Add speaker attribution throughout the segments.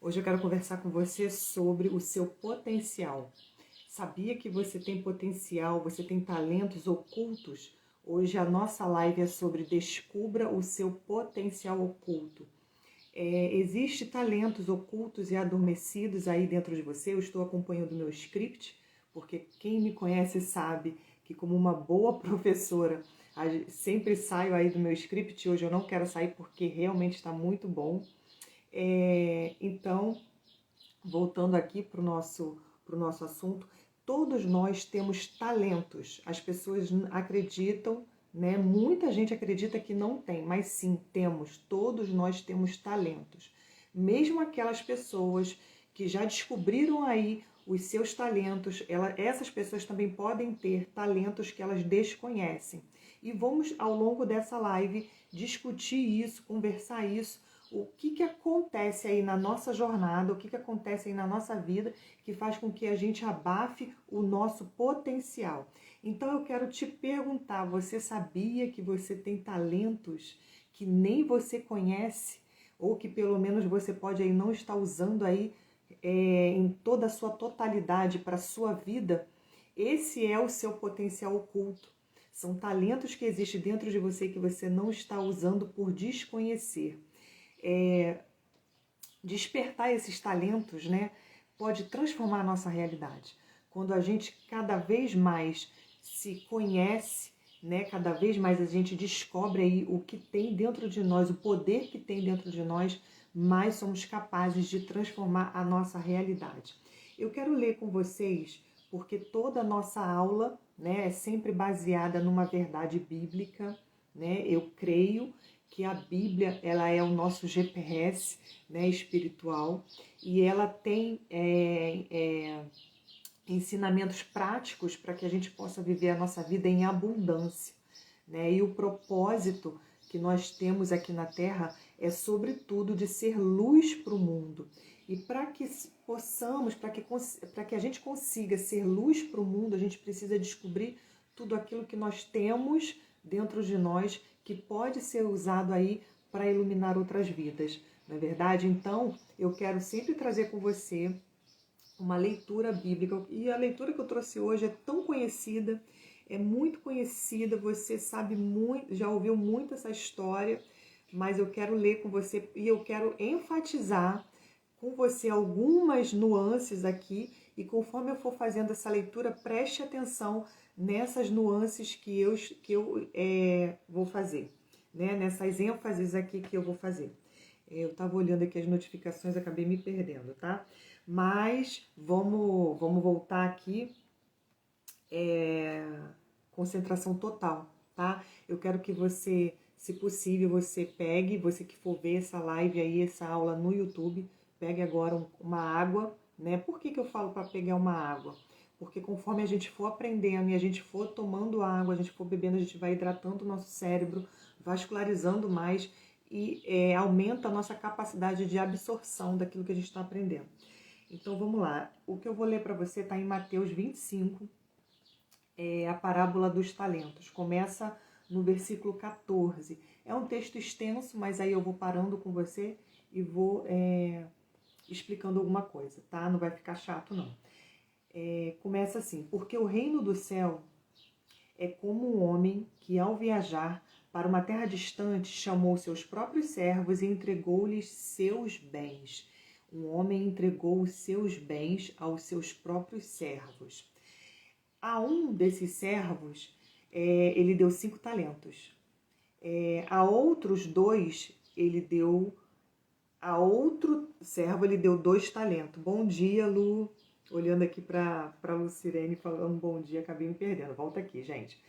Speaker 1: Hoje eu quero conversar com você sobre o seu potencial. Sabia que você tem potencial, você tem talentos ocultos? Hoje a nossa live é sobre descubra o seu potencial oculto. Existe talentos ocultos e adormecidos aí dentro de você. Eu estou acompanhando o meu script, porque quem me conhece sabe que como uma boa professora, sempre saio aí do meu script. Hoje eu não quero sair porque realmente está muito bom. Então, voltando aqui para o nosso assunto, todos nós temos talentos. As pessoas acreditam, né? Muita gente acredita que não tem, mas sim, temos. Todos nós temos talentos. Mesmo aquelas pessoas que já descobriram aí os seus talentos, essas pessoas também podem ter talentos que elas desconhecem. E vamos, ao longo dessa live, discutir isso, conversar isso, o que acontece aí na nossa jornada, o que acontece aí na nossa vida que faz com que a gente abafe o nosso potencial. Então eu quero te perguntar, você sabia que você tem talentos que nem você conhece? Ou que pelo menos você pode aí não estar usando aí em toda a sua totalidade para a sua vida? Esse é o seu potencial oculto. São talentos que existem dentro de você que você não está usando por desconhecer. Despertar esses talentos, né, pode transformar a nossa realidade. Quando a gente cada vez mais se conhece, né, cada vez mais a gente descobre aí o que tem dentro de nós, o poder que tem dentro de nós, mais somos capazes de transformar a nossa realidade. Eu quero ler com vocês, porque toda a nossa aula, né, é sempre baseada numa verdade bíblica, né? Eu creio que a Bíblia, ela é o nosso GPS, né, espiritual, e ela tem ensinamentos práticos para que a gente possa viver a nossa vida em abundância, né? E o propósito que nós temos aqui na Terra é, sobretudo, de ser luz para o mundo. E para que possamos, para que a gente consiga ser luz para o mundo, a gente precisa descobrir tudo aquilo que nós temos dentro de nós que pode ser usado aí para iluminar outras vidas. Não é verdade? Então, eu quero sempre trazer com você uma leitura bíblica. E a leitura que eu trouxe hoje é tão conhecida, é muito conhecida, você sabe muito, já ouviu muito essa história, mas eu quero ler com você e eu quero enfatizar com você algumas nuances aqui, e conforme eu for fazendo essa leitura, preste atenção nessas nuances que eu vou fazer, né? Nessas ênfases aqui que eu vou fazer. Eu estava olhando aqui as notificações, acabei me perdendo, tá? Mas vamos voltar aqui, concentração total, tá? Eu quero que você, se possível, você pegue, você que for ver essa live aí, essa aula no YouTube, pegue agora uma água, né? Por que eu falo para pegar uma água? Porque conforme a gente for aprendendo e a gente for tomando água, a gente for bebendo, a gente vai hidratando o nosso cérebro, vascularizando mais e aumenta a nossa capacidade de absorção daquilo que a gente está aprendendo. Então vamos lá, o que eu vou ler para você está em Mateus 25, a parábola dos talentos. Começa no versículo 14. É um texto extenso, mas aí eu vou parando com você e vou explicando alguma coisa, tá? Não vai ficar chato, não. Começa assim: porque o reino do céu é como um homem que, ao viajar para uma terra distante, chamou seus próprios servos e entregou-lhes seus bens. Um homem entregou os seus bens aos seus próprios servos. A um desses servos, ele deu 5 talentos. A outros 2, ele deu... A outro servo, ele deu 2 talentos. Bom dia, Lu. Olhando aqui para Lucirene, falando bom dia, acabei me perdendo. Volta aqui, gente.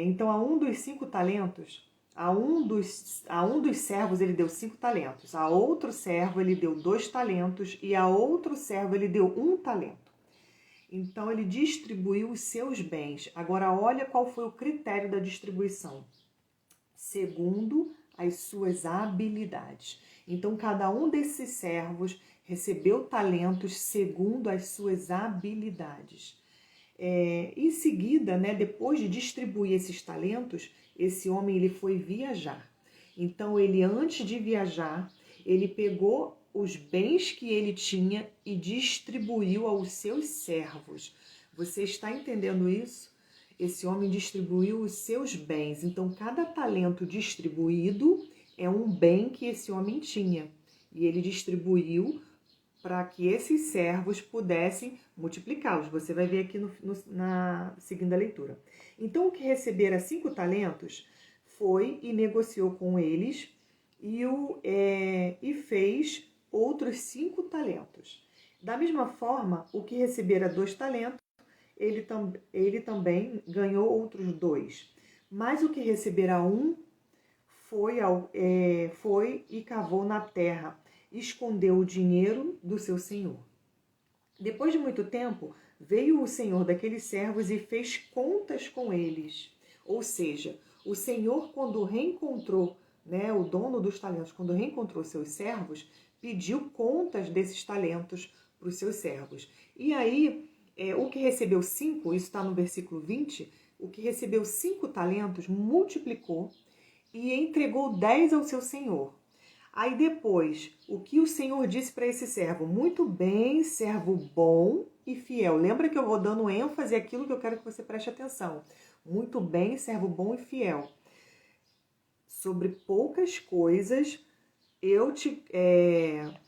Speaker 1: Então, a um dos 5 talentos, a um dos servos ele deu 5 talentos. A outro servo ele deu 2 talentos. E a outro servo ele deu 1 talento. Então, ele distribuiu os seus bens. Agora, olha qual foi o critério da distribuição. Segundo as suas habilidades. Então, cada um desses servos recebeu talentos segundo as suas habilidades. Em seguida, né, depois de distribuir esses talentos, esse homem ele foi viajar. Então, ele, antes de viajar, Ele pegou os bens que ele tinha e distribuiu aos seus servos. Você está entendendo isso? Esse homem distribuiu os seus bens. Então, cada talento distribuído é um bem que esse homem tinha. E ele distribuiu para que esses servos pudessem multiplicá-los. Você vai ver aqui na seguinte leitura. Então, o que recebera 5 talentos foi e negociou com eles e fez outros 5 talentos. Da mesma forma, o que recebera 2 talentos, ele também ganhou outros 2. Mas o que recebera 1 foi e cavou na terra, escondeu o dinheiro do seu senhor. Depois de muito tempo, veio o senhor daqueles servos e fez contas com eles. Ou seja, o senhor, quando reencontrou, o dono dos talentos, quando reencontrou seus servos, pediu contas desses talentos para os seus servos. E aí, o que recebeu 5, isso está no versículo 20, o que recebeu 5 talentos multiplicou e entregou 10 ao seu senhor. Aí depois, o que o Senhor disse para esse servo? Muito bem, servo bom e fiel. Lembra que eu vou dando ênfase àquilo que eu quero que você preste atenção. Muito bem, servo bom e fiel. Sobre poucas coisas,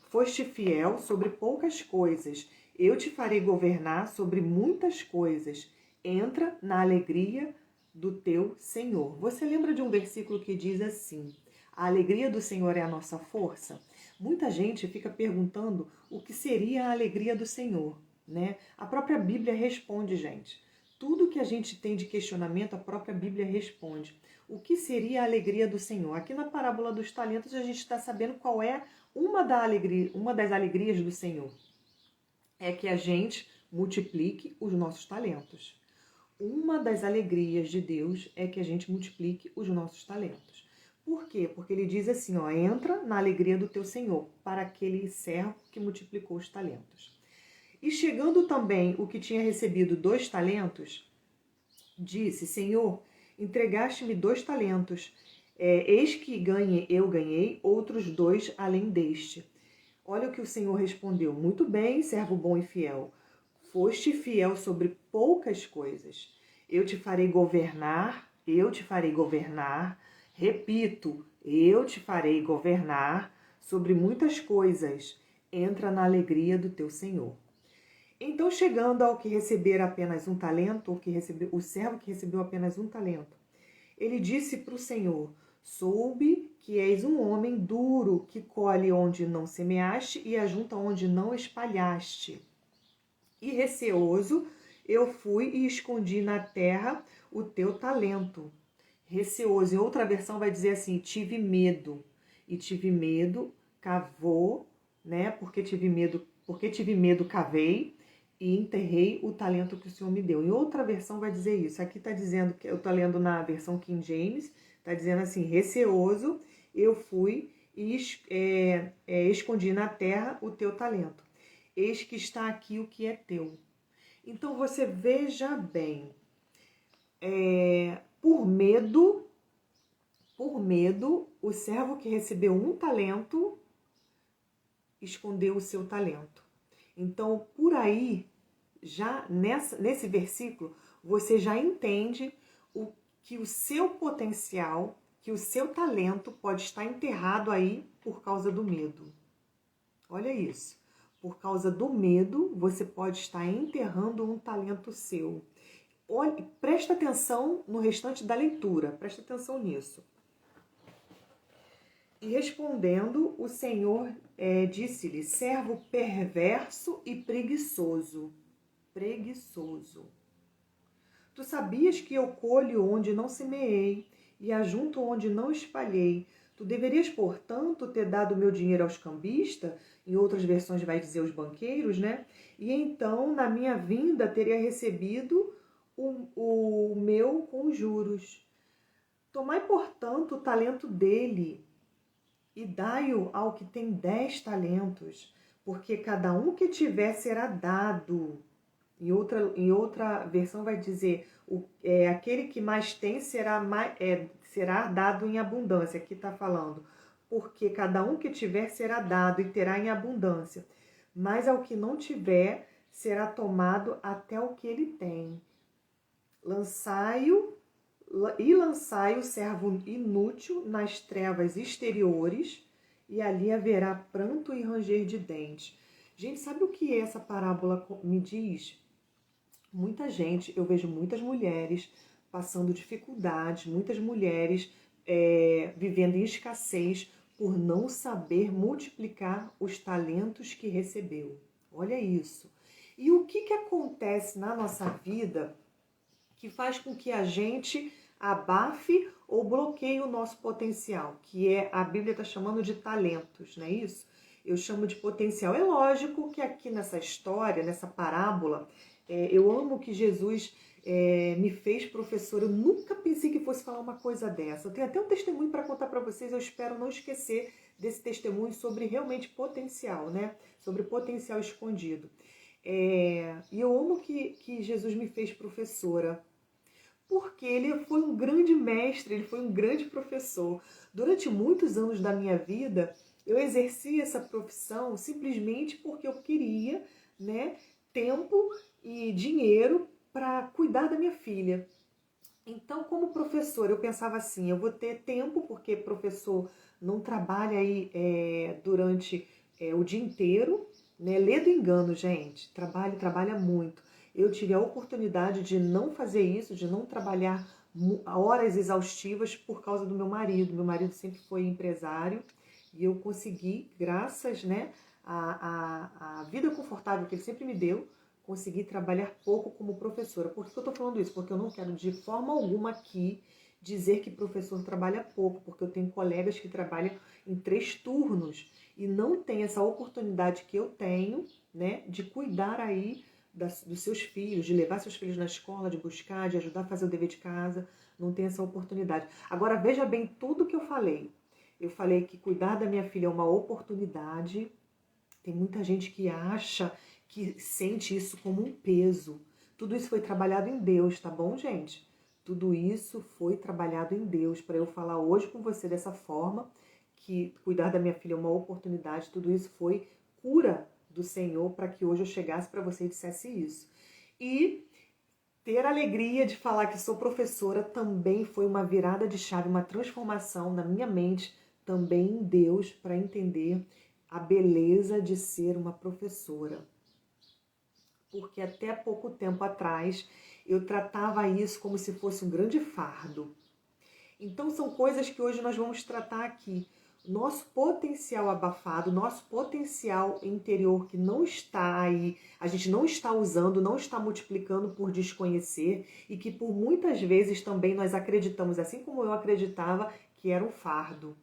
Speaker 1: foste fiel sobre poucas coisas. Eu te farei governar sobre muitas coisas. Entra na alegria do teu Senhor. Você lembra de um versículo que diz assim: a alegria do Senhor é a nossa força? Muita gente fica perguntando o que seria a alegria do Senhor, né? A própria Bíblia responde, gente. Tudo que a gente tem de questionamento, a própria Bíblia responde. O que seria a alegria do Senhor? Aqui na parábola dos talentos a gente está sabendo qual é uma das alegrias do Senhor. É que a gente multiplique os nossos talentos. Uma das alegrias de Deus é que a gente multiplique os nossos talentos. Por quê? Porque ele diz assim, entra na alegria do teu Senhor, para aquele servo que multiplicou os talentos. E chegando também o que tinha recebido 2 talentos, disse, Senhor, entregaste-me 2 talentos, eis que eu ganhei outros 2 além deste. Olha o que o Senhor respondeu, muito bem, servo bom e fiel, foste fiel sobre poucas coisas, eu te farei governar, repito, eu te farei governar sobre muitas coisas, entra na alegria do teu Senhor. Então, chegando ao que receber apenas 1 talento, o servo que recebeu apenas 1 talento, ele disse para o Senhor, soube que és um homem duro, que colhe onde não semeaste e ajunta onde não espalhaste. E receoso, eu fui e escondi na terra o teu talento. Receoso, em outra versão vai dizer assim, tive medo. E tive medo, cavou, porque tive medo, cavei e enterrei o talento que o Senhor me deu. Em outra versão vai dizer isso. Aqui está dizendo, que eu estou lendo na versão King James, está dizendo assim, receoso, eu fui e escondi na terra o teu talento. Eis que está aqui o que é teu. Então você veja bem, por medo, o servo que recebeu 1 talento escondeu o seu talento. Então, por aí, já nesse versículo, você já entende que o seu potencial, que o seu talento pode estar enterrado aí por causa do medo. Olha isso. Por causa do medo, você pode estar enterrando um talento seu. Olha, presta atenção no restante da leitura, presta atenção nisso. E respondendo, o Senhor disse-lhe, servo perverso e preguiçoso. Preguiçoso. Tu sabias que eu colho onde não semeei e ajunto onde não espalhei. Tu deverias, portanto, ter dado meu dinheiro aos cambistas, em outras versões vai dizer os banqueiros, E então, na minha vinda, teria recebido o meu com juros. Tomai, portanto, o talento dele e dai-o ao que tem 10 talentos, porque cada um que tiver será dado. Em outra versão vai dizer, aquele que mais tem será dado em abundância. Aqui está falando, porque cada um que tiver será dado e terá em abundância, mas ao que não tiver será tomado até o que ele tem. Lançai-o servo inútil nas trevas exteriores, e ali haverá pranto e ranger de dentes. Gente, sabe o que essa parábola me diz? Muita gente, eu vejo muitas mulheres passando dificuldades, muitas mulheres vivendo em escassez por não saber multiplicar os talentos que recebeu. Olha isso. E o que acontece na nossa vida que faz com que a gente abafe ou bloqueie o nosso potencial, que a Bíblia está chamando de talentos, não é isso? Eu chamo de potencial. É lógico que aqui nessa história, nessa parábola, eu amo que Jesus me fez professora. Eu nunca pensei que fosse falar uma coisa dessa. Eu tenho até um testemunho para contar para vocês, eu espero não esquecer desse testemunho sobre realmente potencial, né? Sobre potencial escondido. E eu amo que Jesus me fez professora, porque ele foi um grande mestre, ele foi um grande professor. Durante muitos anos da minha vida, eu exerci essa profissão simplesmente porque eu queria, né, tempo e dinheiro para cuidar da minha filha. Então, como professor, eu pensava assim, eu vou ter tempo, porque professor não trabalha aí durante o dia inteiro, né? Lê do engano, gente, trabalha muito. Eu tive a oportunidade de não fazer isso, de não trabalhar horas exaustivas por causa do meu marido. Meu marido sempre foi empresário e eu consegui, graças, né, à vida confortável que ele sempre me deu, consegui trabalhar pouco como professora. Por que eu estou falando isso? Porque eu não quero de forma alguma aqui dizer que professor trabalha pouco, porque eu tenho colegas que trabalham em 3 turnos e não tem essa oportunidade que eu tenho, né, de cuidar aí dos seus filhos, de levar seus filhos na escola, de buscar, de ajudar a fazer o dever de casa. Não tem essa oportunidade. Agora, veja bem tudo que eu falei. Eu falei que cuidar da minha filha é uma oportunidade. Tem muita gente que acha, que sente isso como um peso. Tudo isso foi trabalhado em Deus, tá bom, gente? Tudo isso foi trabalhado em Deus para eu falar hoje com você dessa forma, que cuidar da minha filha é uma oportunidade. Tudo isso foi cura do Senhor para que hoje eu chegasse para você e dissesse isso. E ter a alegria de falar que sou professora também foi uma virada de chave, uma transformação na minha mente, também em Deus, para entender a beleza de ser uma professora. Porque até pouco tempo atrás eu tratava isso como se fosse um grande fardo. Então são coisas que hoje nós vamos tratar aqui. Nosso potencial abafado, nosso potencial interior que não está aí, a gente não está usando, não está multiplicando por desconhecer e que por muitas vezes também nós acreditamos, assim como eu acreditava, que era um fardo.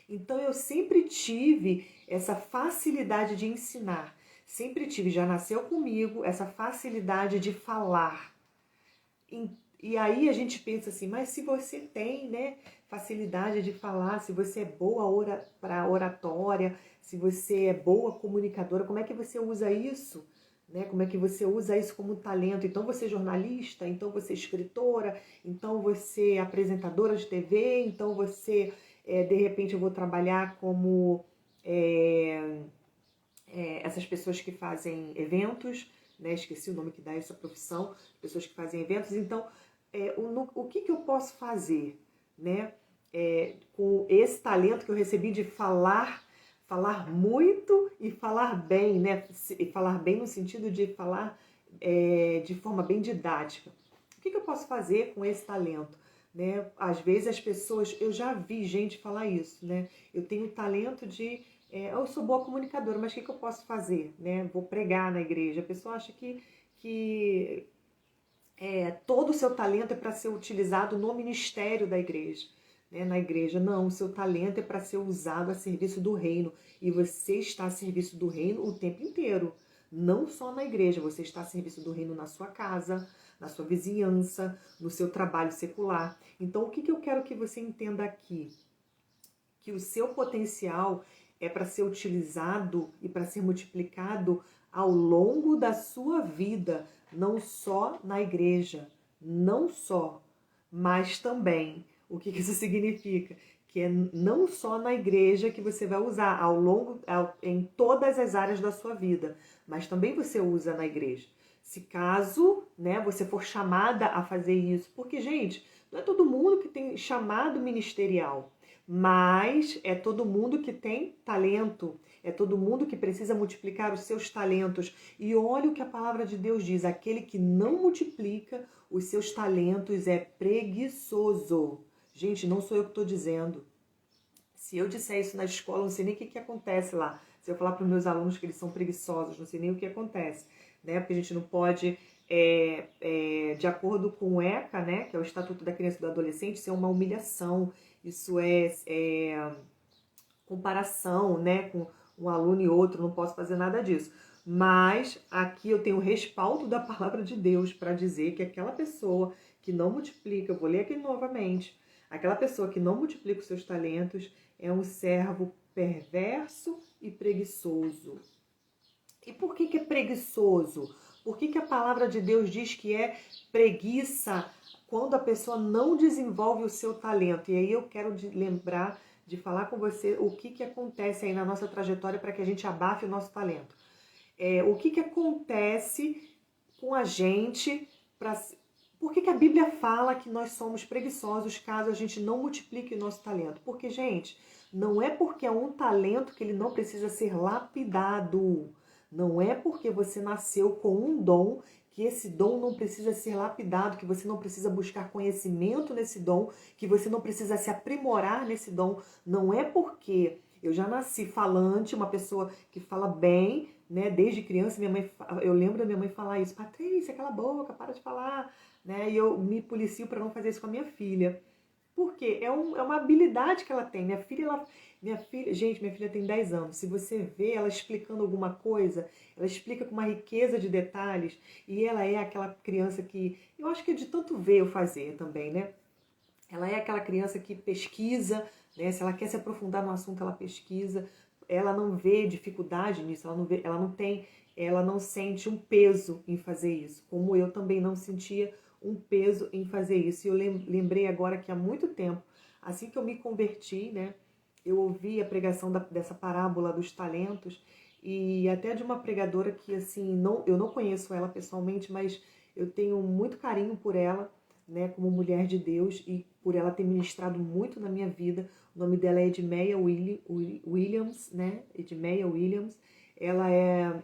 Speaker 1: Então eu sempre tive essa facilidade de ensinar, sempre tive, já nasceu comigo essa facilidade de falar. E aí a gente pensa assim, mas se você tem, né, facilidade de falar, se você é boa para oratória, se você é boa comunicadora, como é que você usa isso? Né? Como é que você usa isso como talento? Então você é jornalista, então você é escritora, então você é apresentadora de TV, então você, de repente eu vou trabalhar como essas pessoas que fazem eventos, né? Esqueci o nome que dá essa profissão, pessoas que fazem eventos. Então, o que eu posso fazer, né? Com esse talento que eu recebi de falar muito e falar bem, né? E falar bem no sentido de falar de forma bem didática. O que eu posso fazer com esse talento? Né? Às vezes as pessoas, eu já vi gente falar isso, né? Eu tenho o talento de eu sou boa comunicadora, mas o que eu posso fazer? Né? Vou pregar na igreja. A pessoa acha que todo o seu talento é para ser utilizado no ministério da igreja. Né? Na igreja, não. O seu talento é para ser usado a serviço do reino. E você está a serviço do reino o tempo inteiro. Não só na igreja, você está a serviço do reino na sua casa, na sua vizinhança, no seu trabalho secular. Então, o que eu quero que você entenda aqui? Que o seu potencial é para ser utilizado e para ser multiplicado ao longo da sua vida, não só na igreja, não só, mas também. O que isso significa? que é não só na igreja que você vai usar em todas as áreas da sua vida, mas também você usa na igreja. Se caso, né, você for chamada a fazer isso, porque, gente, não é todo mundo que tem chamado ministerial, mas é todo mundo que tem talento, é todo mundo que precisa multiplicar os seus talentos. E olha o que a palavra de Deus diz, aquele que não multiplica os seus talentos é preguiçoso. Gente, não sou eu que estou dizendo. Se eu disser isso na escola, não sei nem o que acontece lá. Se eu falar para os meus alunos que eles são preguiçosos, não sei nem o que acontece. Né? Porque a gente não pode, de acordo com o ECA, né, que é o Estatuto da Criança e do Adolescente, isso é uma humilhação. Isso é comparação, né, com um aluno e outro, não posso fazer nada disso. Mas aqui eu tenho o respaldo da palavra de Deus para dizer que aquela pessoa que não multiplica, eu vou ler aqui novamente, aquela pessoa que não multiplica os seus talentos é um servo perverso e preguiçoso. E por que é preguiçoso? Por que a palavra de Deus diz que é preguiça quando a pessoa não desenvolve o seu talento? E aí eu quero lembrar de falar com você o que acontece aí na nossa trajetória para que a gente abafe o nosso talento. O que acontece com a gente Por que a Bíblia fala que nós somos preguiçosos caso a gente não multiplique o nosso talento? Porque, gente, não é porque é um talento que ele não precisa ser lapidado. Não é porque você nasceu com um dom que esse dom não precisa ser lapidado, que você não precisa buscar conhecimento nesse dom, que você não precisa se aprimorar nesse dom. Não é porque eu já nasci falante, uma pessoa que fala bem, né? Desde criança, eu lembro da minha mãe falar isso: Patrícia, cala a boca, para de falar, né? E eu me policio para não fazer isso com a minha filha. Por quê? É uma habilidade que ela tem. Gente, minha filha tem 10 anos. Se você vê ela explicando alguma coisa, ela explica com uma riqueza de detalhes. E ela é aquela criança que, eu acho que é de tanto ver eu fazer também, né? Ela é aquela criança que pesquisa, né? Se ela quer se aprofundar no assunto, ela pesquisa. Ela não vê dificuldade nisso, ela não sente um peso em fazer isso. Como eu também não sentia um peso em fazer isso. E eu lembrei agora que há muito tempo, assim que eu me converti, né, eu ouvi a pregação dessa parábola dos talentos e até de uma pregadora que, assim, eu não conheço ela pessoalmente, mas eu tenho muito carinho por ela, né, como mulher de Deus e por ela ter ministrado muito na minha vida. O nome dela é Edmeia Williams, né, Edmeia Williams. Ela é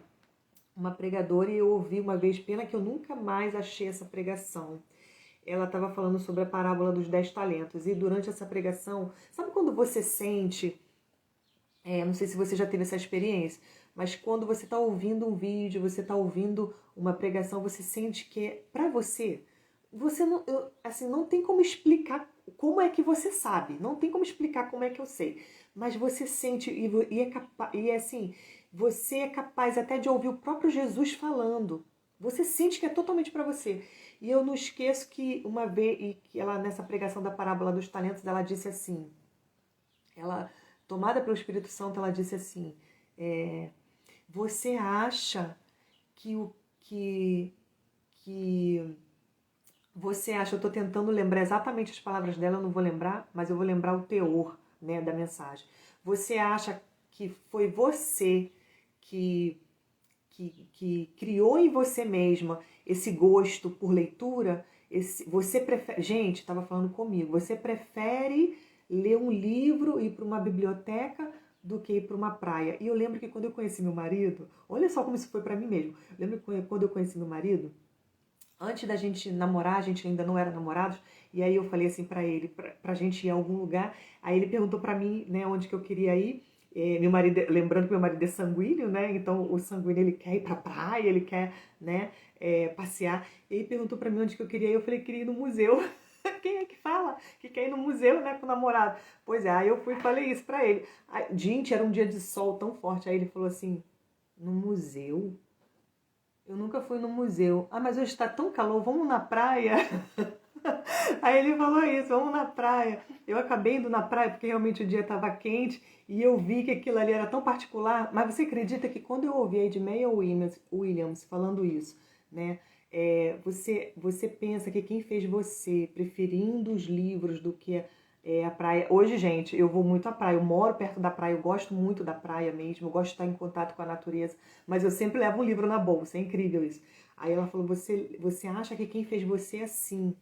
Speaker 1: uma pregadora e eu ouvi uma vez, pena que eu nunca mais achei essa pregação. Ela estava falando sobre a parábola dos 10 talentos e durante essa pregação, sabe quando você sente, não sei se você já teve essa experiência, mas quando você está ouvindo um vídeo, você está ouvindo uma pregação, você sente que é para você. Você não, assim, não tem como explicar como é que você sabe, não tem como explicar como é que eu sei, mas você sente e assim, você é capaz até de ouvir o próprio Jesus falando. Você sente que é totalmente para você. E eu não esqueço que uma vez, e que ela nessa pregação da parábola dos talentos, ela disse assim, ela, tomada pelo Espírito Santo, ela disse assim, você acha que você acha, eu estou tentando lembrar exatamente as palavras dela, eu não vou lembrar, mas eu vou lembrar o teor, né, da mensagem. Você acha que foi você que criou em você mesma esse gosto por leitura? Você prefere, gente, estava falando comigo, você prefere ler um livro e ir para uma biblioteca do que ir para uma praia? E eu lembro que quando eu conheci meu marido, olha só como isso foi para mim mesmo. Eu lembro que quando eu conheci meu marido, antes da gente namorar, a gente ainda não era namorados, e aí eu falei assim pra ele, pra gente ir a algum lugar, aí ele perguntou pra mim, né, onde que eu queria ir. Meu marido, lembrando que meu marido é sanguíneo, né, então o sanguíneo ele quer ir pra praia, ele quer, né, passear, e ele perguntou pra mim onde que eu queria ir, eu falei que queria ir no museu. Quem é que fala que quer ir no museu, né, com o namorado? Pois é, aí eu fui e falei isso pra ele. Aí, gente, era um dia de sol tão forte, aí ele falou assim, no museu? Eu nunca fui no museu. Ah, mas hoje está tão calor, vamos na praia? Aí ele falou isso, vamos na praia. Eu acabei indo na praia porque realmente o dia estava quente e eu vi que aquilo ali era tão particular. Mas você acredita que quando eu ouvi a Edmeia Williams falando isso, né? Você pensa que quem fez você preferindo os livros do que A praia. Hoje, gente, eu vou muito à praia. Eu moro perto da praia, eu gosto muito da praia mesmo, eu gosto de estar em contato com a natureza, mas eu sempre levo um livro na bolsa, é incrível isso. Aí ela falou: você acha que quem fez você assim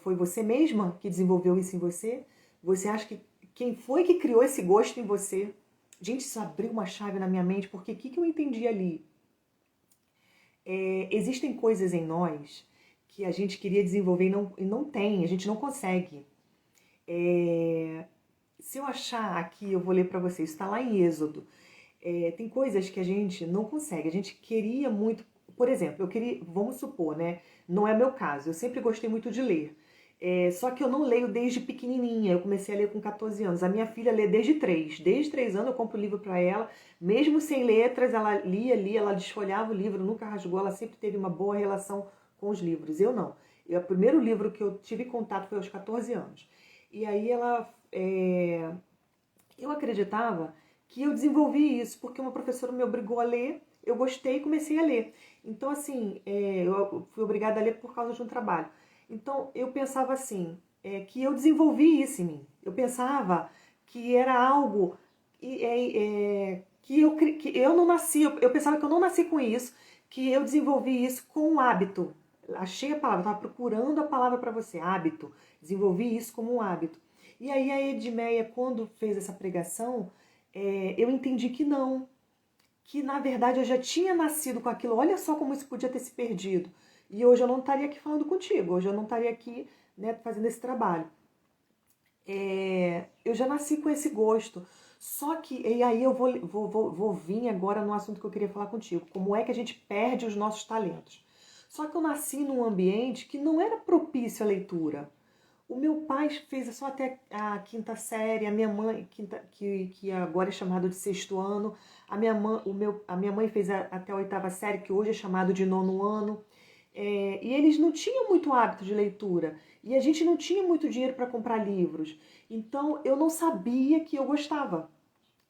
Speaker 1: foi você mesma que desenvolveu isso em você? Você acha que quem foi que criou esse gosto em você? Gente, isso abriu uma chave na minha mente, porque o que eu entendi ali? Existem coisas em nós que a gente queria desenvolver e não tem, a gente não consegue. Se eu achar aqui, eu vou ler para vocês, está lá em Êxodo. Tem coisas que a gente não consegue, a gente queria muito. Por exemplo, eu queria, vamos supor, né? Não é meu caso, eu sempre gostei muito de ler. Só que eu não leio desde pequenininha, eu comecei a ler com 14 anos. A minha filha lê desde 3. Desde 3 anos eu compro o livro para ela, mesmo sem letras, ela lia, ela desfolhava o livro, nunca rasgou, ela sempre teve uma boa relação com os livros. Eu não. O primeiro livro que eu tive contato foi aos 14 anos. E aí eu acreditava que eu desenvolvi isso porque uma professora me obrigou a ler, eu gostei e comecei a ler. Então, assim, eu fui obrigada a ler por causa de um trabalho. Então, eu pensava assim, que eu desenvolvi isso em mim. Eu pensava que era algo que eu não nasci, eu pensava que eu não nasci com isso, que eu desenvolvi isso com um hábito. Achei a palavra, estava procurando a palavra para você, hábito. Desenvolvi isso como um hábito. E aí a Edmeia, quando fez essa pregação, eu entendi que não, que na verdade eu já tinha nascido com aquilo. Olha só como isso podia ter se perdido. E hoje eu não estaria aqui falando contigo, hoje eu não estaria aqui, né, fazendo esse trabalho. Eu já nasci com esse gosto. Só que, e aí eu vou vir agora no assunto que eu queria falar contigo. Como é que a gente perde os nossos talentos? Só que eu nasci num ambiente que não era propício à leitura. O meu pai fez só até a quinta série, a minha mãe, que agora é chamado de sexto ano, a minha mãe fez até a oitava série, que hoje é chamado de nono ano. E eles não tinham muito hábito de leitura. E a gente não tinha muito dinheiro para comprar livros. Então eu não sabia que eu gostava.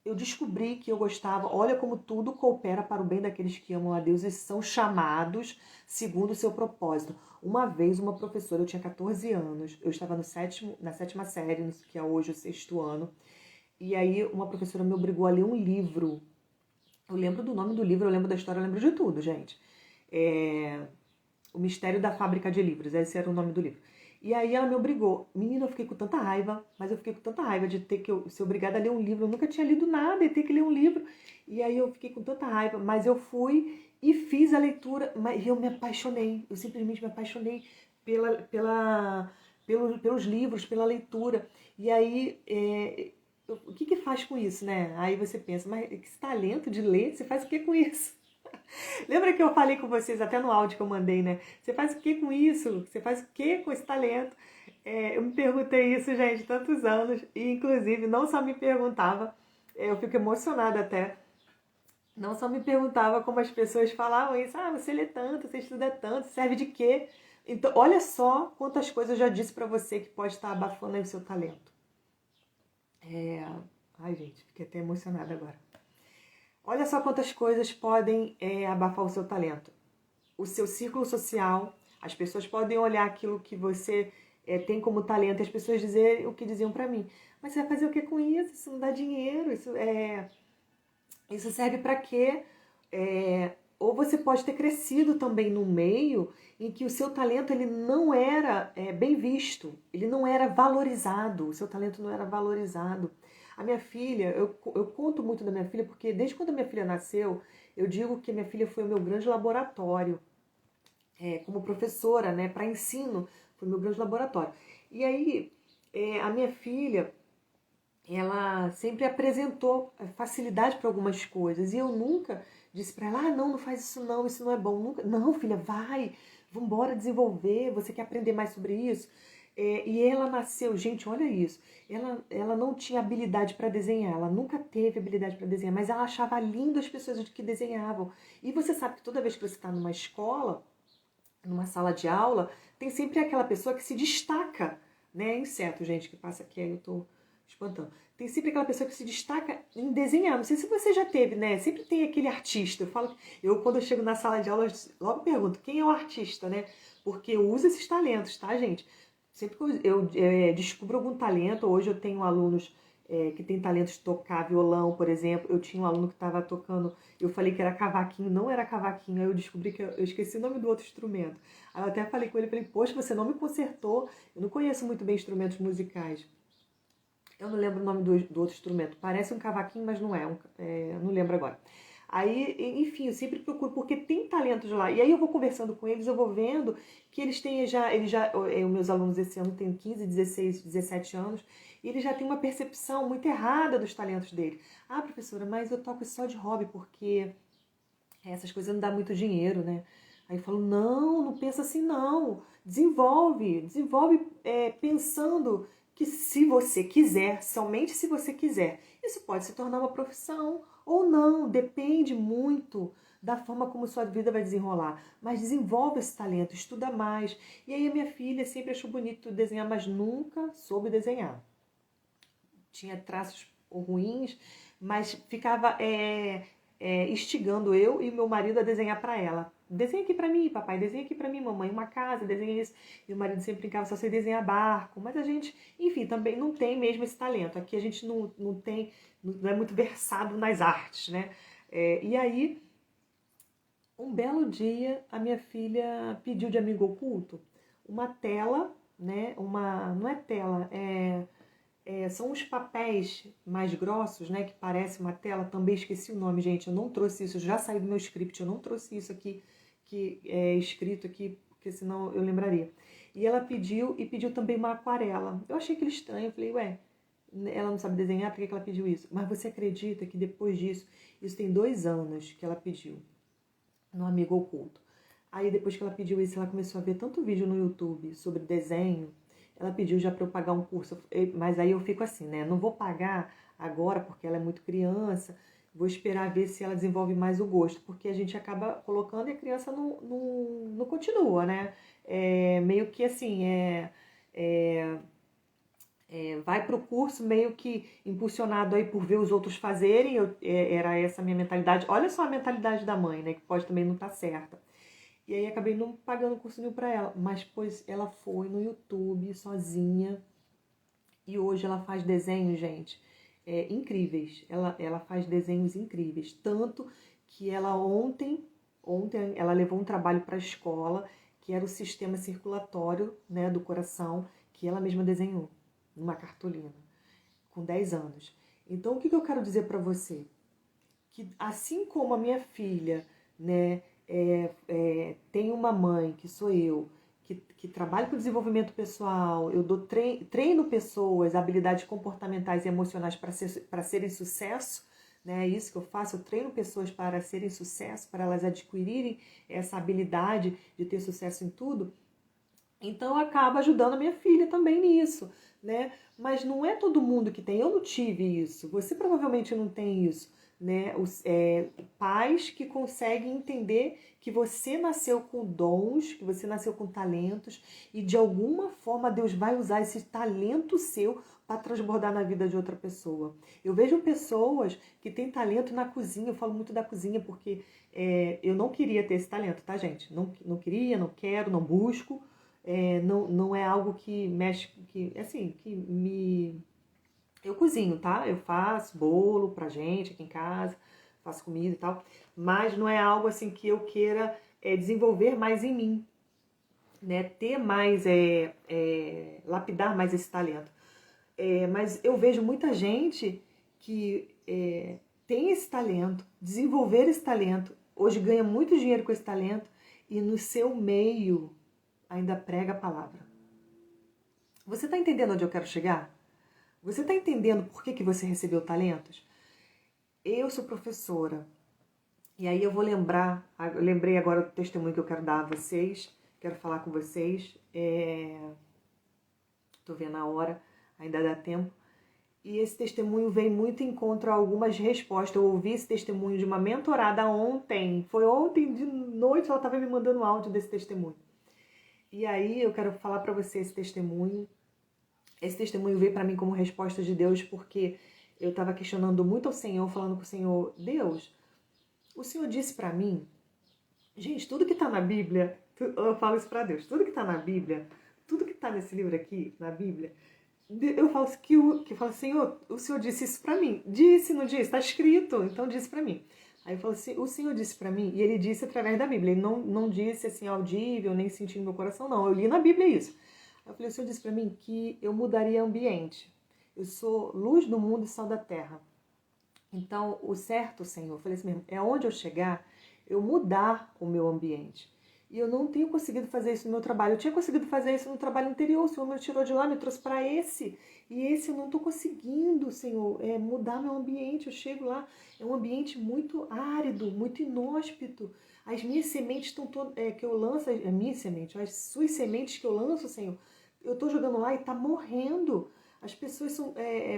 Speaker 1: Eu descobri que eu gostava. Olha como tudo coopera para o bem daqueles que amam a Deus e são chamados segundo o seu propósito. Uma vez, uma professora, eu tinha 14 anos, eu estava na sétima série, que é hoje o sexto ano, e aí uma professora me obrigou a ler um livro. Eu lembro do nome do livro, eu lembro da história, eu lembro de tudo, gente. O Mistério da Fábrica de Livros, esse era o nome do livro. E aí ela me obrigou. Menina, eu fiquei com tanta raiva, mas eu fiquei com tanta raiva de ter que ser obrigada a ler um livro. Eu nunca tinha lido nada e ter que ler um livro. E aí eu fiquei com tanta raiva, mas eu fui e fiz a leitura, e eu me apaixonei. Eu simplesmente me apaixonei pelos livros, pela leitura. E aí, o que faz com isso, né? Aí você pensa, mas esse talento de ler, você faz o que com isso? Lembra que eu falei com vocês até no áudio que eu mandei, né? Você faz o que com isso? Você faz o que com esse talento? Eu me perguntei isso, gente, tantos anos. E, inclusive, não só me perguntava, eu fico emocionada até. Não só me perguntava como as pessoas falavam isso. Ah, você lê tanto, você estuda tanto, serve de quê? Então, olha só quantas coisas eu já disse pra você que pode estar abafando aí o seu talento. Ai, gente, fiquei até emocionada agora. Olha só quantas coisas podem abafar o seu talento. O seu círculo social, as pessoas podem olhar aquilo que você tem como talento, e as pessoas dizerem o que diziam pra mim. Mas você vai fazer o que com isso? Isso não dá dinheiro, isso serve pra quê? Ou você pode ter crescido também num meio em que o seu talento ele não era bem visto, ele não era valorizado, o seu talento não era valorizado. A minha filha, eu conto muito da minha filha porque desde quando a minha filha nasceu, eu digo que a minha filha foi o meu grande laboratório. Como professora, né, para ensino, foi o meu grande laboratório. E aí, a minha filha, ela sempre apresentou facilidade para algumas coisas e eu nunca disse para ela, não, não faz isso não é bom. Nunca, não, filha, vai, vamos embora desenvolver, você quer aprender mais sobre isso? E ela nasceu, gente, olha isso, ela não tinha habilidade para desenhar, ela nunca teve habilidade para desenhar, mas ela achava lindo as pessoas que desenhavam. E você sabe que toda vez que você está numa escola, numa sala de aula, tem sempre aquela pessoa que se destaca, né? É inseto, gente, que passa aqui, aí eu tô espantando. Tem sempre aquela pessoa que se destaca em desenhar. Não sei se você já teve, né? Sempre tem aquele artista. Quando eu chego na sala de aula, eu logo pergunto, quem é o artista, né? Porque eu uso esses talentos, tá, gente? sempre que eu descubro algum talento, hoje eu tenho alunos que têm talento de tocar violão, por exemplo. Eu tinha um aluno que estava tocando, eu falei que era cavaquinho, não era cavaquinho, aí eu descobri que eu esqueci o nome do outro instrumento. Aí eu até falei com ele, falei, poxa, você não me consertou, eu não conheço muito bem instrumentos musicais. Eu não lembro o nome do outro instrumento. Parece um cavaquinho, mas não é. Eu não lembro agora. Aí, enfim, eu sempre procuro, porque tem talentos lá. E aí eu vou conversando com eles, eu vou vendo que os meus alunos esse ano têm 15, 16, 17 anos, e eles já têm uma percepção muito errada dos talentos dele. Ah, professora, mas eu toco só de hobby, porque essas coisas não dão muito dinheiro, né? Aí eu falo, não pensa assim não. Desenvolve pensando que se você quiser, somente se você quiser, isso pode se tornar uma profissão ou não, depende muito da forma como sua vida vai desenrolar. Mas desenvolve esse talento, estuda mais. E aí a minha filha sempre achou bonito desenhar, mas nunca soube desenhar. Tinha traços ruins, mas ficava instigando eu e meu marido a desenhar para ela. Desenha aqui para mim, papai, desenha aqui para mim, mamãe, uma casa, desenha isso. E o marido sempre brincava, só sei desenhar barco. Mas a gente, enfim, também não tem mesmo esse talento. Aqui a gente não é muito versado nas artes, né? E aí, um belo dia, a minha filha pediu de amigo oculto uma tela, né? Não é tela, são os papéis mais grossos, né? Que parece uma tela. Também esqueci o nome, gente. Eu não trouxe isso. Já saiu do meu script. Eu não trouxe isso aqui que é escrito aqui, porque senão eu lembraria. E ela pediu também uma aquarela. Eu achei aquilo estranho. Eu falei, ué, ela não sabe desenhar, por que ela pediu isso? Mas você acredita que depois disso, isso tem 2 anos que ela pediu no Amigo Oculto. Aí depois que ela pediu isso, ela começou a ver tanto vídeo no YouTube sobre desenho. Ela pediu já para eu pagar um curso, mas aí eu fico assim, né? Não vou pagar agora porque ela é muito criança. Vou esperar ver se ela desenvolve mais o gosto, porque a gente acaba colocando e a criança não continua, né? Meio que assim, vai para o curso meio que impulsionado aí por ver os outros fazerem. Era essa a minha mentalidade. Olha só a mentalidade da mãe, né? Que pode também não estar certa. E aí acabei não pagando curso nenhum para ela. Mas pois ela foi no YouTube sozinha. E hoje ela faz desenhos, gente, incríveis. Ela faz desenhos incríveis. Tanto que ela ontem ela levou um trabalho para a escola, que era o sistema circulatório, né, do coração, que ela mesma desenhou numa cartolina, com 10 anos. Então, o que eu quero dizer para você? Que assim como a minha filha, né, tem uma mãe, que sou eu, que trabalho com desenvolvimento pessoal, eu treino pessoas, habilidades comportamentais e emocionais para serem sucesso, né? É isso que eu faço, eu treino pessoas para serem sucesso, para elas adquirirem essa habilidade de ter sucesso em tudo. Então eu acabo ajudando a minha filha também nisso, né? Mas não é todo mundo que tem. Eu não tive isso. Você provavelmente não tem isso, né? Pais que conseguem entender que você nasceu com dons, que você nasceu com talentos e de alguma forma Deus vai usar esse talento seu para transbordar na vida de outra pessoa. Eu vejo pessoas que têm talento na cozinha. Eu falo muito da cozinha porque eu não queria ter esse talento, tá, gente? Não queria, não quero, não busco. Não é algo que mexe, que me... Eu cozinho, tá? Eu faço bolo pra gente aqui em casa, faço comida e tal, mas não é algo assim que eu queira desenvolver mais em mim, né? Ter mais, lapidar mais esse talento. Mas eu vejo muita gente que tem esse talento, desenvolver esse talento, hoje ganha muito dinheiro com esse talento e no seu meio ainda prega a palavra. Você está entendendo onde eu quero chegar? Você está entendendo por que você recebeu talentos? Eu sou professora. E aí eu vou eu lembrei agora do testemunho que eu quero dar a vocês, quero falar com vocês. Tô vendo a hora, ainda dá tempo. E esse testemunho vem muito em encontro a algumas respostas. Eu ouvi esse testemunho de uma mentorada ontem. Foi ontem de noite, ela estava me mandando um áudio desse testemunho. E aí eu quero falar para você esse testemunho. Esse testemunho veio para mim como resposta de Deus, porque eu estava questionando muito ao Senhor, falando com o Senhor, Deus, o Senhor disse para mim, gente, tudo que está na Bíblia, eu falo isso para Deus, tudo que está na Bíblia tudo que está nesse livro aqui, na Bíblia, eu falo que eu falo, Senhor, o Senhor disse isso para mim. Disse, não disse? Está escrito, então disse para mim. Aí eu falo assim, o Senhor disse para mim, e ele disse através da Bíblia. Ele não disse assim audível, nem senti no meu coração, não. Eu li na Bíblia isso. Aí eu falei, o Senhor disse para mim que eu mudaria ambiente. Eu sou luz do mundo e sal da terra. Então, o certo, Senhor, eu falei assim mesmo, é onde eu chegar, eu mudar o meu ambiente. E eu não tenho conseguido fazer isso no meu trabalho. Eu tinha conseguido fazer isso no trabalho anterior. O Senhor me tirou de lá, me trouxe para esse. E esse eu não estou conseguindo, Senhor, mudar meu ambiente. Eu chego lá, é um ambiente muito árido, muito inóspito. As minhas sementes estão todas, que eu lanço, a minha semente, as suas sementes que eu lanço, Senhor, eu estou jogando lá e está morrendo. As pessoas são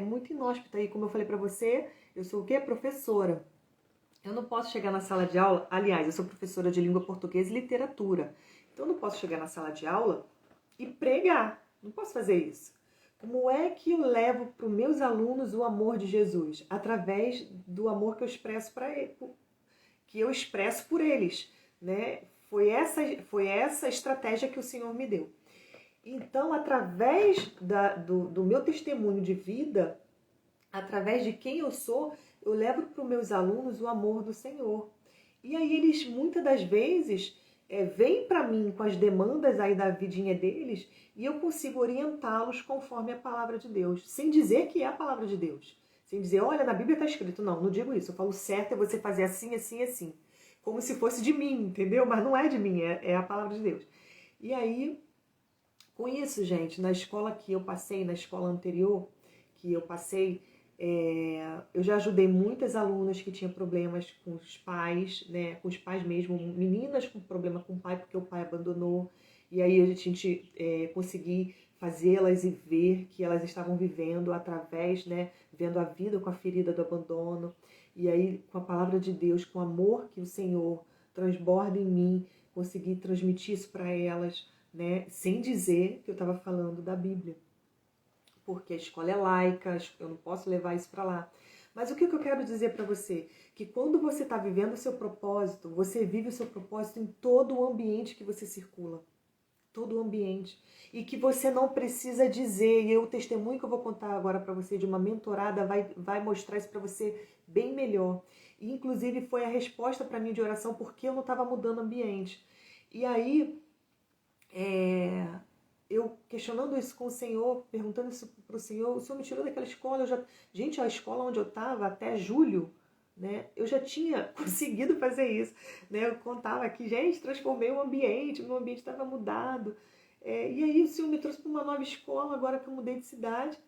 Speaker 1: muito inóspitas. E como eu falei para você, eu sou o quê? Professora. Eu não posso chegar na sala de aula, aliás, eu sou professora de língua portuguesa e literatura. Então eu não posso chegar na sala de aula e pregar. Não posso fazer isso. Como é que eu levo para os meus alunos o amor de Jesus? Através do amor que eu expresso por eles, né? Foi essa estratégia que o Senhor me deu. Então, através do meu testemunho de vida, através de quem eu sou, eu levo para os meus alunos o amor do Senhor. E aí eles, muitas das vezes, vêm para mim com as demandas aí da vidinha deles e eu consigo orientá-los conforme a palavra de Deus, sem dizer que é a palavra de Deus. Sem dizer, olha, na Bíblia está escrito. Não, não digo isso. Eu falo, certo é você fazer assim, assim, assim. Como se fosse de mim, entendeu? Mas não é de mim, é a palavra de Deus. E aí, com isso, gente, na escola que eu passei, na escola anterior que eu passei, eu já ajudei muitas alunas que tinham problemas com os pais, né? Com os pais mesmo, meninas com problema com o pai porque o pai abandonou. E aí a gente conseguir fazê-las e ver que elas estavam vivendo através, né? Vendo a vida com a ferida do abandono. E aí, com a palavra de Deus, com o amor que o Senhor transborda em mim, conseguir transmitir isso para elas, né? Sem dizer que eu estava falando da Bíblia. Porque a escola é laica, eu não posso levar isso para lá. Mas o que eu quero dizer para você? Que quando você está vivendo o seu propósito, você vive o seu propósito em todo o ambiente que você circula. Todo o ambiente. E que você não precisa dizer, e o testemunho que eu vou contar agora para você de uma mentorada vai mostrar isso para você bem melhor. E inclusive foi a resposta para mim de oração porque eu não estava mudando o ambiente. E aí, eu questionando isso com o Senhor, perguntando isso para o Senhor me tirou daquela escola. Gente, a escola onde eu estava até julho, né, eu já tinha conseguido fazer isso. Né, eu contava aqui, gente, transformei o ambiente, meu ambiente estava mudado. E aí o Senhor me trouxe para uma nova escola, agora que eu mudei de cidade.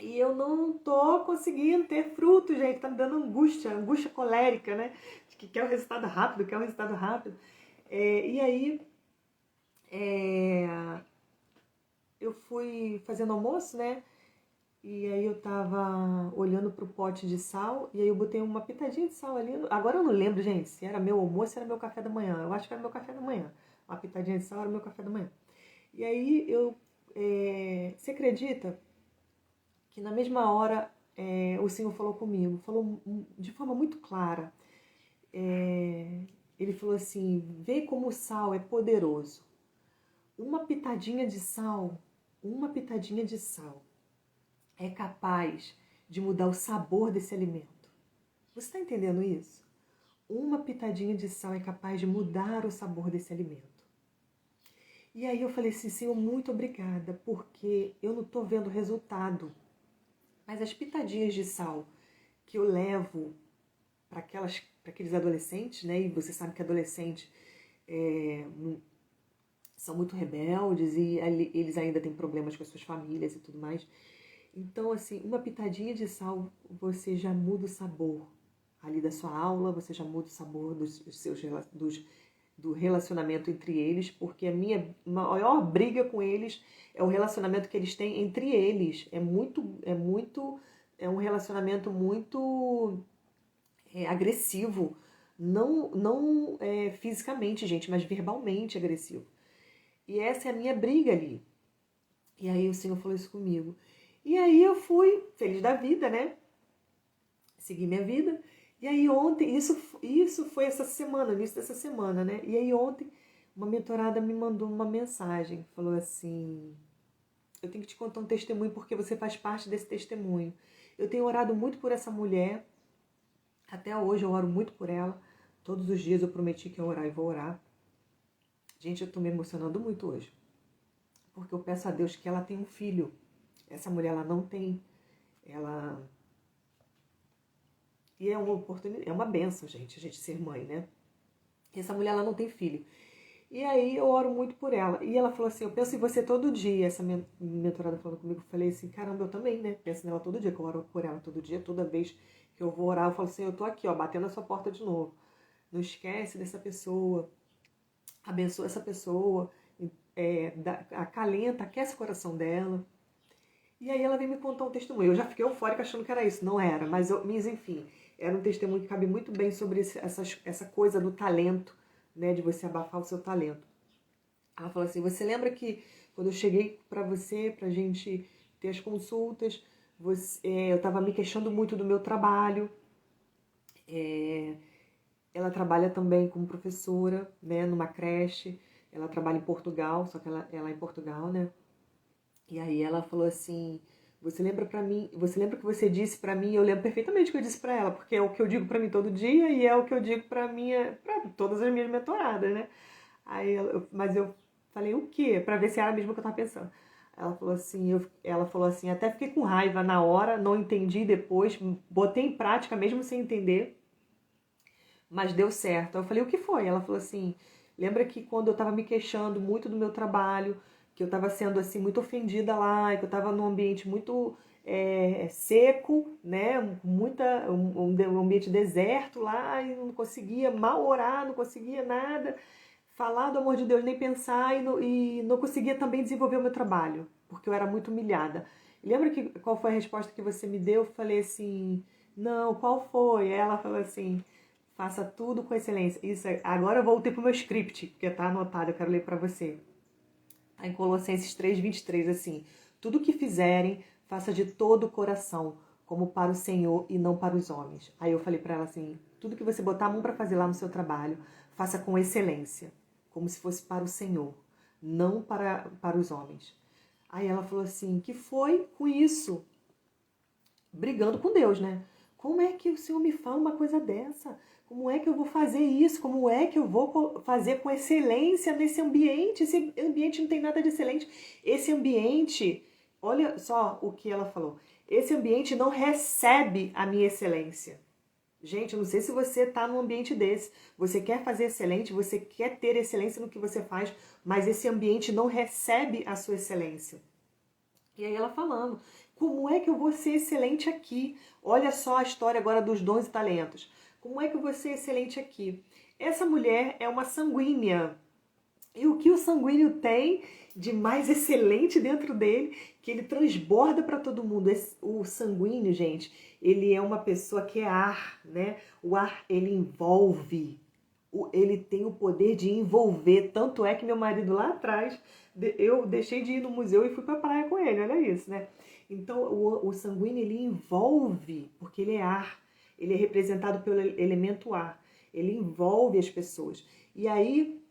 Speaker 1: E eu não tô conseguindo ter fruto, gente. Tá me dando angústia colérica, né? De que quer o resultado rápido, quer o resultado rápido. E aí, eu fui fazendo almoço, né? E aí eu tava olhando pro pote de sal, e aí eu botei uma pitadinha de sal ali. Agora eu não lembro, gente, se era meu almoço ou era meu café da manhã. Eu acho que era meu café da manhã. Uma pitadinha de sal era meu café da manhã. E aí você acredita que na mesma hora o Senhor falou comigo, falou de forma muito clara. Ele falou assim, vê como o sal é poderoso. Uma pitadinha de sal é capaz de mudar o sabor desse alimento. Você está entendendo isso? Uma pitadinha de sal é capaz de mudar o sabor desse alimento. E aí eu falei assim, Senhor, muito obrigada, porque eu não estou vendo resultado. Mas as pitadinhas de sal que eu levo para aqueles adolescentes, né? E você sabe que adolescente são muito rebeldes e eles ainda têm problemas com as suas famílias e tudo mais. Então, assim, uma pitadinha de sal, você já muda o sabor ali da sua aula, você já muda o sabor do relacionamento entre eles, porque a minha maior briga com eles é o relacionamento que eles têm entre eles. É um relacionamento muito agressivo. Não fisicamente, gente, mas verbalmente agressivo. E essa é a minha briga ali. E aí o Senhor falou isso comigo. E aí eu fui, feliz da vida, né? Segui minha vida. E aí ontem, isso foi essa semana, no início dessa semana, né? E aí ontem Uma mentorada me mandou uma mensagem, falou assim: eu tenho que te contar um testemunho porque você faz parte desse testemunho. Eu tenho orado muito por essa mulher, até hoje eu oro muito por ela. Todos os dias eu prometi que ia orar e vou orar. Gente, eu tô me emocionando muito hoje, porque eu peço a Deus que ela tenha um filho. Essa mulher, ela não tem, ela... E é uma oportunidade, é uma bênção, gente, a gente ser mãe, né? E essa mulher, ela não tem filho. E aí eu oro muito por ela. E ela falou assim, eu penso em você todo dia. Essa mentorada falando comigo, eu falei assim, caramba, eu também, né? Penso nela todo dia, que eu oro por ela todo dia. Toda vez que eu vou orar, eu falo assim, eu tô aqui, ó, batendo a sua porta de novo. Não esquece dessa pessoa. Abençoa essa pessoa. Acalenta, aquece o coração dela. E aí ela veio me contar um testemunho. Eu já fiquei eufórica achando que era isso. Não era, mas enfim. Era um testemunho que cabe muito bem sobre essa coisa do talento, né? De você abafar o seu talento. Ela falou assim, você lembra que quando eu cheguei pra você, pra gente ter as consultas, eu tava me queixando muito do meu trabalho. Ela trabalha também como professora, né, numa creche. Ela trabalha em Portugal, só que ela é em Portugal, né? E aí ela falou assim, você lembra pra mim, você lembra que você disse pra mim? Eu lembro perfeitamente o que eu disse pra ela, porque é o que eu digo pra mim todo dia e é o que eu digo pra todas as minhas mentoradas, né? Mas eu falei o quê? Pra ver se era mesmo o que eu tava pensando. Ela falou assim, até fiquei com raiva na hora, não entendi depois, botei em prática mesmo sem entender, mas deu certo. Eu falei, o que foi? Ela falou assim, lembra que quando eu tava me queixando muito do meu trabalho, que eu tava sendo assim muito ofendida lá, que eu tava num ambiente muito seco, né? Um ambiente deserto lá, e não conseguia mal orar, não conseguia nada, falar do amor de Deus, nem pensar, e não conseguia também desenvolver o meu trabalho, porque eu era muito humilhada. Lembra qual foi a resposta que você me deu? Eu falei assim, não, qual foi? Ela falou assim, faça tudo com excelência. Isso, agora eu voltei pro meu script, porque tá anotado, eu quero ler para você. Tá em Colossenses 3:23, assim, tudo que fizerem, faça de todo o coração, como para o Senhor e não para os homens. Aí eu falei para ela assim, tudo que você botar a mão para fazer lá no seu trabalho, faça com excelência, como se fosse para o Senhor, não para os homens. Aí ela falou assim, que foi com isso? Brigando com Deus, né? Como é que o Senhor me fala uma coisa dessa? Como é que eu vou fazer isso? Como é que eu vou fazer com excelência nesse ambiente? Esse ambiente não tem nada de excelente. Esse ambiente, olha só o que ela falou. Esse ambiente não recebe a minha excelência. Gente, eu não sei se você está num ambiente desse. Você quer fazer excelente, você quer ter excelência no que você faz, mas esse ambiente não recebe a sua excelência. E aí ela falando, como é que eu vou ser excelente aqui? Olha só a história agora dos dons e talentos. Como é que eu vou ser excelente aqui? Essa mulher é uma sanguínea. E o que o sanguíneo tem de mais excelente dentro dele, que ele transborda para todo mundo. O sanguíneo, gente, ele é uma pessoa que é ar, né? O ar, ele envolve. Ele tem o poder de envolver. Tanto é que meu marido lá atrás, eu deixei de ir no museu e fui para a praia com ele, olha isso, né? Então, o sanguíneo, ele envolve, porque ele é ar. Ele é representado pelo elemento ar. Ele envolve as pessoas. E aí,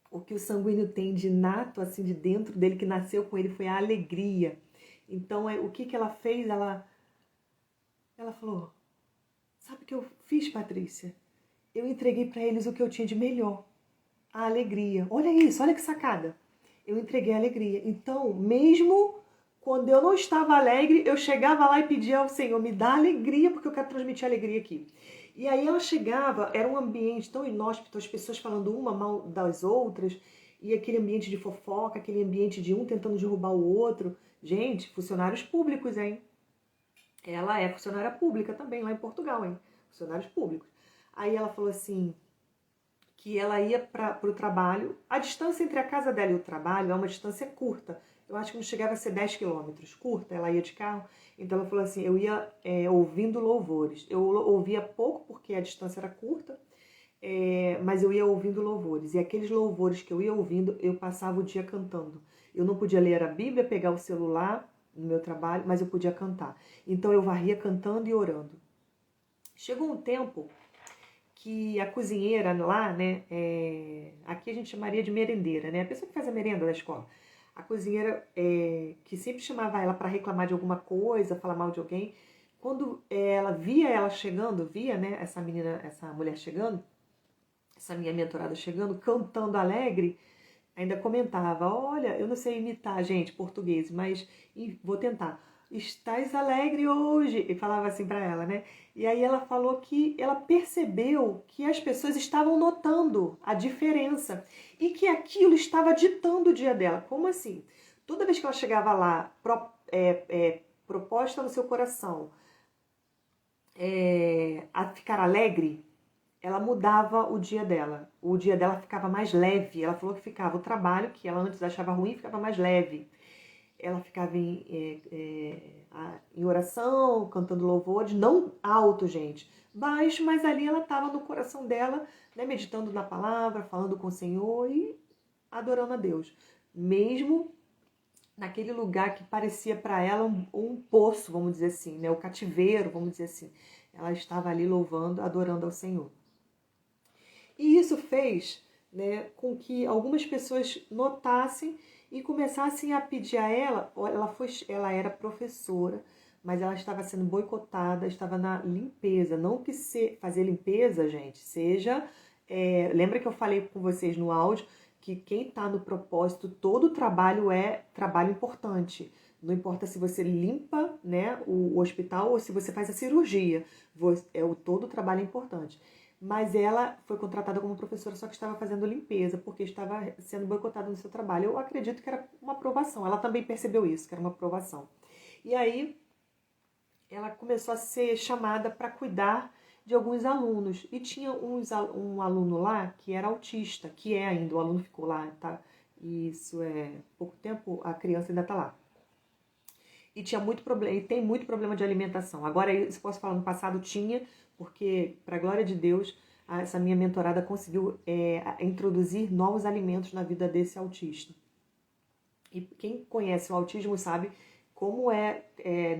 Speaker 1: o que o sanguíneo tem de nato, assim, de dentro dele, que nasceu com ele, foi a alegria. Então, o que ela fez? Ela falou, sabe o que eu fiz, Patrícia? Eu entreguei para eles o que eu tinha de melhor, a alegria. Olha isso, olha que sacada. Eu entreguei a alegria. Então, mesmo quando eu não estava alegre, eu chegava lá e pedia ao Senhor, me dá alegria, porque eu quero transmitir alegria aqui. E aí ela chegava, era um ambiente tão inóspito, as pessoas falando uma mal das outras, e aquele ambiente de fofoca, aquele ambiente de um tentando derrubar o outro. Gente, funcionários públicos, hein? Ela é funcionária pública também, lá em Portugal, hein? Funcionários públicos. Aí ela falou assim, que ela ia para o trabalho. A distância entre a casa dela e o trabalho é uma distância curta. Eu acho que não chegava a ser 10 quilômetros. Curta, ela ia de carro. Então ela falou assim, eu ia ouvindo louvores. Eu ouvia pouco porque a distância era curta, mas eu ia ouvindo louvores. E aqueles louvores que eu ia ouvindo, eu passava o dia cantando. Eu não podia ler a Bíblia, pegar o celular no meu trabalho, mas eu podia cantar. Então eu varria cantando e orando. Chegou um tempo que a cozinheira lá, né, aqui a gente chamaria de merendeira, né, a pessoa que faz a merenda da escola, a cozinheira que sempre chamava ela para reclamar de alguma coisa, falar mal de alguém, quando ela via ela chegando, via, né, essa menina, essa mulher chegando, essa minha mentorada chegando, cantando alegre, ainda comentava, olha, eu não sei imitar, gente, português, mas vou tentar. Estás alegre hoje? E falava assim para ela, né? E aí ela falou que ela percebeu que as pessoas estavam notando a diferença e que aquilo estava ditando o dia dela. Como assim? Toda vez que ela chegava lá, proposta no seu coração, a ficar alegre, ela mudava o dia dela. O dia dela ficava mais leve. Ela falou que ficava o trabalho, que ela antes achava ruim, ficava mais leve. Ela ficava em oração, cantando louvores, não alto, gente, baixo, mas ali ela estava no coração dela, né, meditando na palavra, falando com o Senhor e adorando a Deus. Mesmo naquele lugar que parecia para ela um poço, vamos dizer assim, né, o cativeiro, vamos dizer assim. Ela estava ali louvando, adorando ao Senhor. E isso fez, né, com que algumas pessoas notassem e começassem a pedir a ela. Ela era professora, mas ela estava sendo boicotada, estava na limpeza. Não que fazer limpeza, gente, seja... lembra que eu falei com vocês no áudio que quem está no propósito, todo trabalho é trabalho importante. Não importa se você limpa, né, o hospital ou se você faz a cirurgia. Todo trabalho é importante. Mas ela foi contratada como professora, só que estava fazendo limpeza, porque estava sendo boicotada no seu trabalho. Eu acredito que era uma aprovação. Ela também percebeu isso, que era uma aprovação. E aí, ela começou a ser chamada para cuidar de alguns alunos. E tinha um aluno lá que era autista, que é ainda, o aluno ficou lá, tá? Isso é pouco tempo, a criança ainda está lá. E tinha muito problema, e tem muito problema de alimentação. Agora, isso posso falar, no passado tinha, porque, para a glória de Deus, essa minha mentorada conseguiu introduzir novos alimentos na vida desse autista. E quem conhece o autismo sabe como é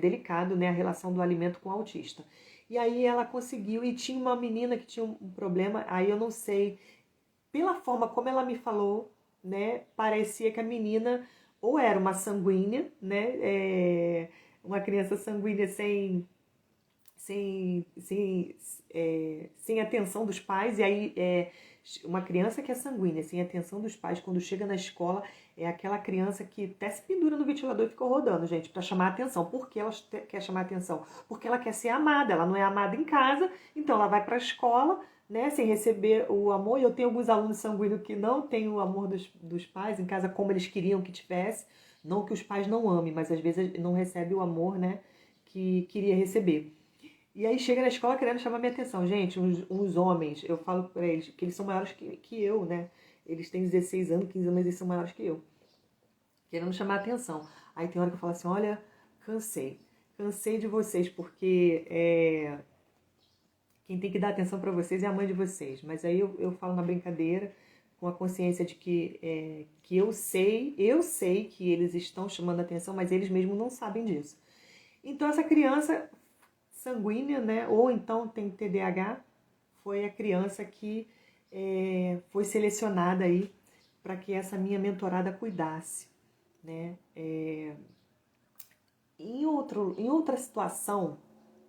Speaker 1: delicado, né, a relação do alimento com o autista. E aí ela conseguiu, e tinha uma menina que tinha um problema, aí eu não sei, pela forma como ela me falou, né, parecia que a menina ou era uma sanguínea, né, uma criança sanguínea sem atenção dos pais, e aí uma criança que é sanguínea, sem atenção dos pais, quando chega na escola, é aquela criança que até se pendura no ventilador e fica rodando, gente, para chamar a atenção. Por que ela quer chamar a atenção? Porque ela quer ser amada, ela não é amada em casa, então ela vai para a escola, né, sem receber o amor. E eu tenho alguns alunos sanguíneos que não têm o amor dos pais em casa como eles queriam que tivesse. Não que os pais não amem, mas às vezes não recebe o amor, né, que queria receber. E aí chega na escola querendo chamar minha atenção. Gente, uns homens, eu falo pra eles que eles são maiores que eu, né? Eles têm 16 anos, 15 anos, mas eles são maiores que eu. Querendo chamar atenção. Aí tem hora que eu falo assim, olha, cansei. Cansei de vocês, porque quem tem que dar atenção para vocês é a mãe de vocês. Mas aí eu falo na brincadeira, com a consciência de que eu sei que eles estão chamando atenção, mas eles mesmos não sabem disso. Então essa criança sanguínea, né, ou então tem TDAH, foi a criança que foi selecionada aí para que essa minha mentorada cuidasse, né? Em outra situação,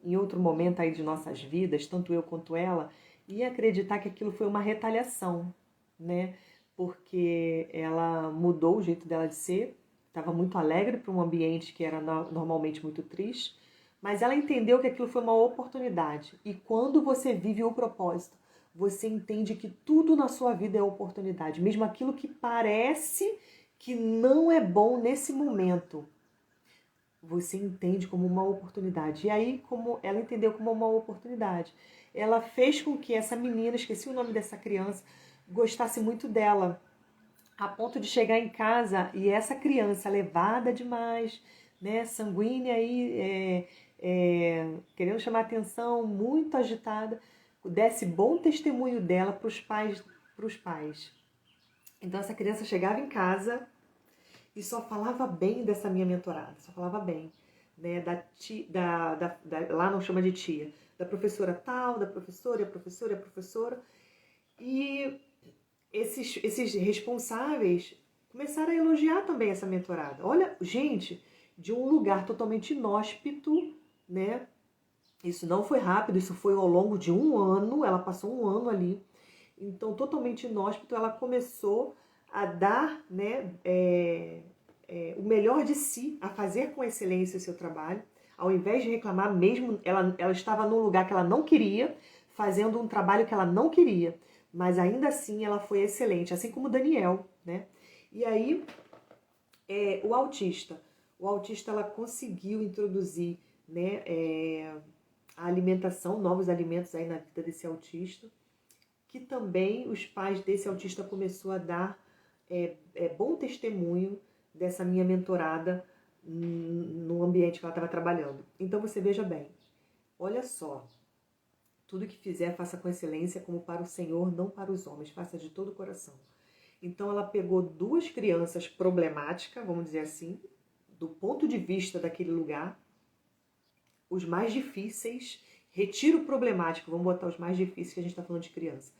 Speaker 1: em outro momento aí de nossas vidas, tanto eu quanto ela, ia acreditar que aquilo foi uma retaliação, né? Porque ela mudou o jeito dela de ser, estava muito alegre para um ambiente que era normalmente muito triste, mas ela entendeu que aquilo foi uma oportunidade. E quando você vive o propósito, você entende que tudo na sua vida é oportunidade, mesmo aquilo que parece que não é bom nesse momento, você entende como uma oportunidade. E aí, como ela entendeu como uma oportunidade, ela fez com que essa menina, esqueci o nome dessa criança, gostasse muito dela, a ponto de chegar em casa e essa criança levada demais, né, sanguínea aí, querendo chamar atenção, muito agitada, desse bom testemunho dela para os pais. Então essa criança chegava em casa e só falava bem dessa minha mentorada, só falava bem, né, lá não chama de tia, da professora tal, da professora, e a professora, e a professora. E esses responsáveis começaram a elogiar também essa mentorada. Olha, gente, de um lugar totalmente inóspito, né? Isso não foi rápido, isso foi ao longo de um ano, ela passou um ano ali. Então, totalmente inóspito, ela começou a dar, né, o melhor de si, a fazer com excelência o seu trabalho. Ao invés de reclamar, mesmo ela estava num lugar que ela não queria, fazendo um trabalho que ela não queria. Mas ainda assim ela foi excelente, assim como o Daniel, né? E aí, o autista. O autista, ela conseguiu introduzir, né, a alimentação, novos alimentos aí na vida desse autista, que também os pais desse autista começou a dar bom testemunho dessa minha mentorada no ambiente que ela estava trabalhando. Então você veja bem, olha só, tudo que fizer faça com excelência como para o Senhor, não para os homens, faça de todo o coração. Então ela pegou duas crianças problemáticas, vamos dizer assim, do ponto de vista daquele lugar, os mais difíceis, retira o problemático, vamos botar os mais difíceis, que a gente está falando de criança.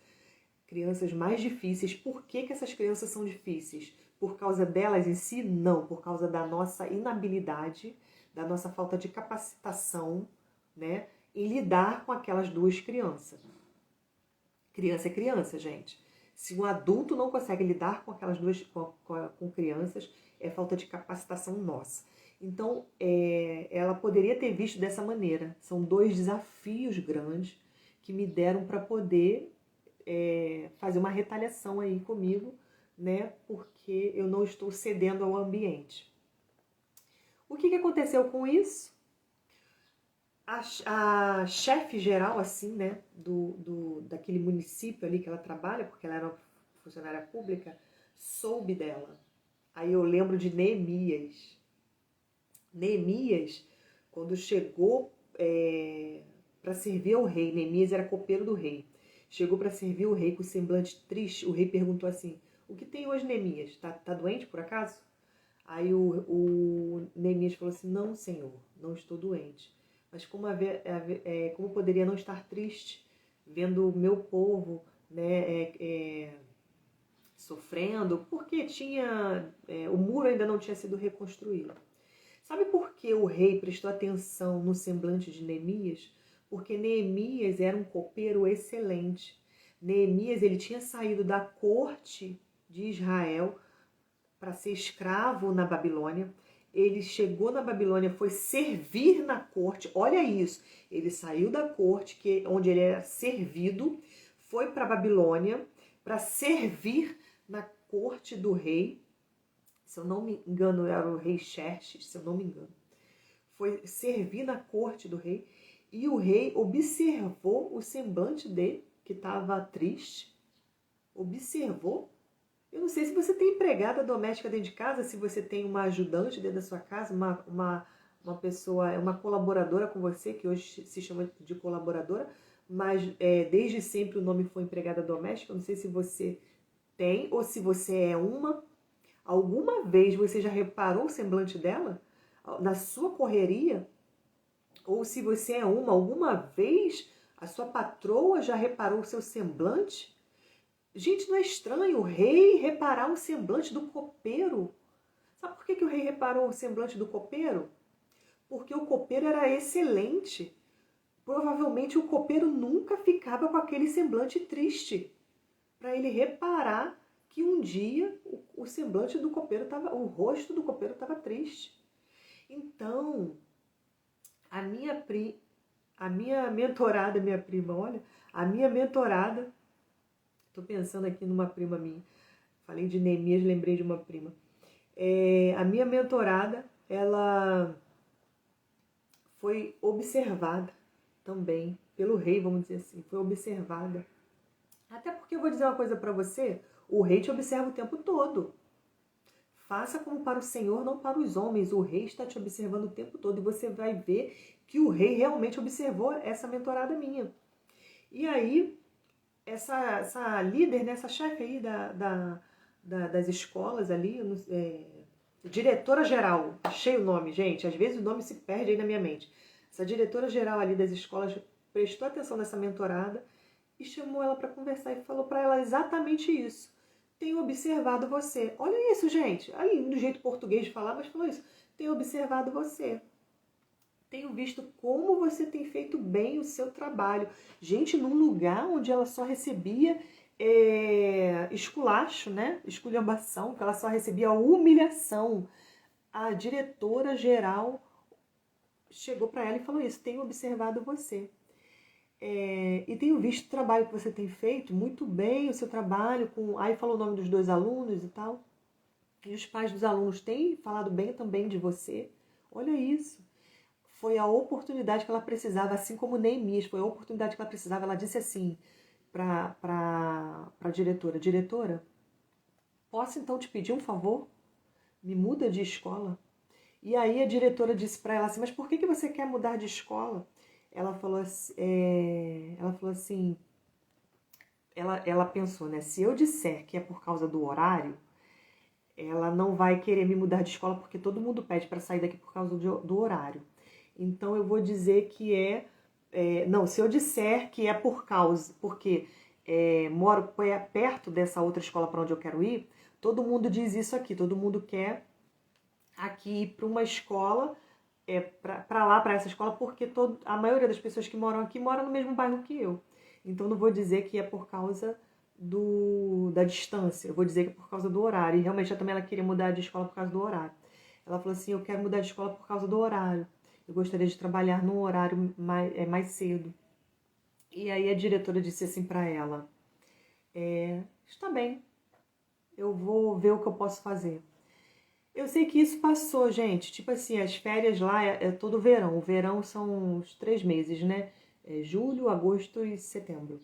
Speaker 1: Crianças mais difíceis, por que essas crianças são difíceis? Por causa delas em si? Não, por causa da nossa inabilidade, da nossa falta de capacitação, né, em lidar com aquelas duas crianças. Criança é criança, gente. Se um adulto não consegue lidar com aquelas duas, com crianças, é falta de capacitação nossa. Então, ela poderia ter visto dessa maneira. São dois desafios grandes que me deram para poder fazer uma retaliação aí comigo, né? Porque eu não estou cedendo ao ambiente. O que aconteceu com isso? A chefe geral, assim, né, daquele município ali que ela trabalha, porque ela era uma funcionária pública, soube dela. Aí eu lembro de Neemias. Neemias, quando chegou para servir ao rei, Neemias era copeiro do rei, chegou para servir o rei com semblante triste, o rei perguntou assim, o que tem hoje, Neemias? Tá doente por acaso? Aí o Neemias falou assim, não, senhor, não estou doente. Mas como poderia não estar triste vendo o meu povo, né, sofrendo, porque o muro ainda não tinha sido reconstruído. Sabe por que o rei prestou atenção no semblante de Neemias? Porque Neemias era um copeiro excelente. Neemias, ele tinha saído da corte de Israel para ser escravo na Babilônia. Ele chegou na Babilônia, foi servir na corte. Olha isso, ele saiu da corte, onde ele era servido, foi para a Babilônia para servir na corte do rei. Se eu não me engano, era o rei Xerxes, se eu não me engano. Foi servir na corte do rei e o rei observou o semblante dele, que estava triste. Observou. Eu não sei se você tem empregada doméstica dentro de casa, se você tem uma ajudante dentro da sua casa, uma pessoa, uma colaboradora com você, que hoje se chama de colaboradora, mas desde sempre o nome foi empregada doméstica. Eu não sei se você tem ou se você é uma. Alguma vez você já reparou o semblante dela? Na sua correria? Ou se você é uma, alguma vez a sua patroa já reparou o seu semblante? Gente, não é estranho o rei reparar o semblante do copeiro? Sabe por que o rei reparou o semblante do copeiro? Porque o copeiro era excelente. Provavelmente o copeiro nunca ficava com aquele semblante triste. Para ele reparar que um dia o semblante do copeiro estava, o rosto do copeiro estava triste. Então, a minha mentorada, minha prima, olha, a minha mentorada, estou pensando aqui numa prima minha, falei de Neemias, lembrei de uma prima. A minha mentorada, ela foi observada também pelo rei, vamos dizer assim, foi observada. Até porque eu vou dizer uma coisa para você, o rei te observa o tempo todo. Faça como para o Senhor, não para os homens. O rei está te observando o tempo todo e você vai ver que o rei realmente observou essa mentorada minha. E aí, essa líder, né, essa chefe aí das escolas ali, diretora-geral, achei o nome, gente, às vezes o nome se perde aí na minha mente. Essa diretora-geral ali das escolas prestou atenção nessa mentorada e chamou ela para conversar e falou para ela exatamente isso. Tenho observado você. Olha isso, gente. Aí, do jeito português de falar, mas falou isso. Tenho observado você. Tenho visto como você tem feito bem o seu trabalho. Gente, num lugar onde ela só recebia esculacho, né? Esculhambação, que ela só recebia humilhação. A diretora-geral chegou para ela e falou isso. Tenho observado você. E tenho visto o trabalho que você tem feito, muito bem o seu trabalho. Aí falou o nome dos 2 alunos e tal. E os pais dos alunos têm falado bem também de você. Olha isso. Foi a oportunidade que ela precisava, assim como Neemias, foi a oportunidade que ela precisava. Ela disse assim para a diretora: diretora, posso então te pedir um favor? Me muda de escola. E aí a diretora disse para ela assim: mas por que você quer mudar de escola? Ela falou assim, ela pensou, né? Se eu disser que é por causa do horário, ela não vai querer me mudar de escola porque todo mundo pede para sair daqui por causa do horário. Então eu vou dizer que não, se eu disser que é porque moro perto dessa outra escola para onde eu quero ir, todo mundo diz isso aqui, todo mundo quer aqui ir para uma escola, para essa escola, porque a maioria das pessoas que moram aqui moram no mesmo bairro que eu. Então não vou dizer que é por causa da distância, eu vou dizer que é por causa do horário. E realmente ela queria mudar de escola por causa do horário. Ela falou assim: eu quero mudar de escola por causa do horário. Eu gostaria de trabalhar num horário mais cedo. E aí a diretora disse assim para ela: está bem, eu vou ver o que eu posso fazer. Eu sei que isso passou, gente. Tipo assim, as férias lá é todo verão. O verão são os 3 meses, né? Julho, agosto e setembro.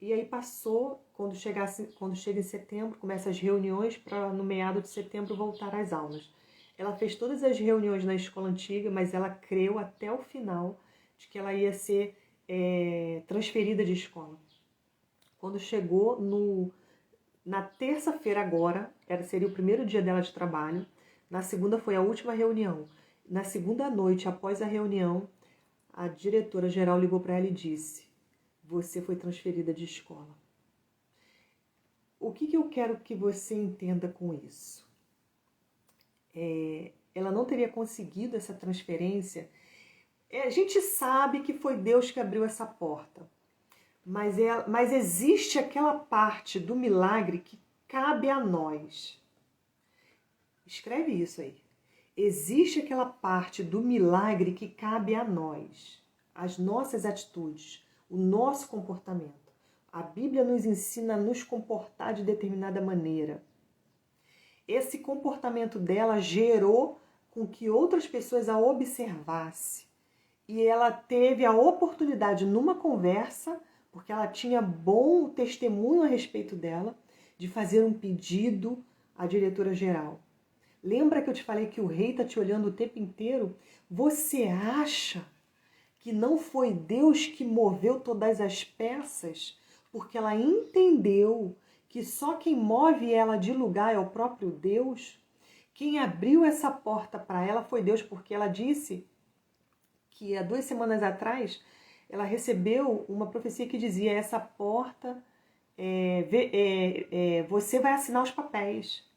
Speaker 1: E aí passou, quando chega em setembro, começam as reuniões para no meado de setembro voltar às aulas. Ela fez todas as reuniões na escola antiga, mas ela creu até o final de que ela ia ser transferida de escola. Quando chegou na terça-feira agora, seria o primeiro dia dela de trabalho, na segunda foi a última reunião. Na segunda noite, após a reunião, a diretora-geral ligou para ela e disse: você foi transferida de escola. O que eu quero que você entenda com isso? Ela não teria conseguido essa transferência. A gente sabe que foi Deus que abriu essa porta. Mas existe aquela parte do milagre que cabe a nós. Escreve isso aí. Existe aquela parte do milagre que cabe a nós. As nossas atitudes, o nosso comportamento. A Bíblia nos ensina a nos comportar de determinada maneira. Esse comportamento dela gerou com que outras pessoas a observassem. E ela teve a oportunidade, numa conversa, porque ela tinha bom testemunho a respeito dela, de fazer um pedido à diretora-geral. Lembra que eu te falei que o rei está te olhando o tempo inteiro? Você acha que não foi Deus que moveu todas as peças? Porque ela entendeu que só quem move ela de lugar é o próprio Deus? Quem abriu essa porta para ela foi Deus, porque ela disse que há 2 semanas atrás ela recebeu uma profecia que dizia: essa porta, você vai assinar os papéis.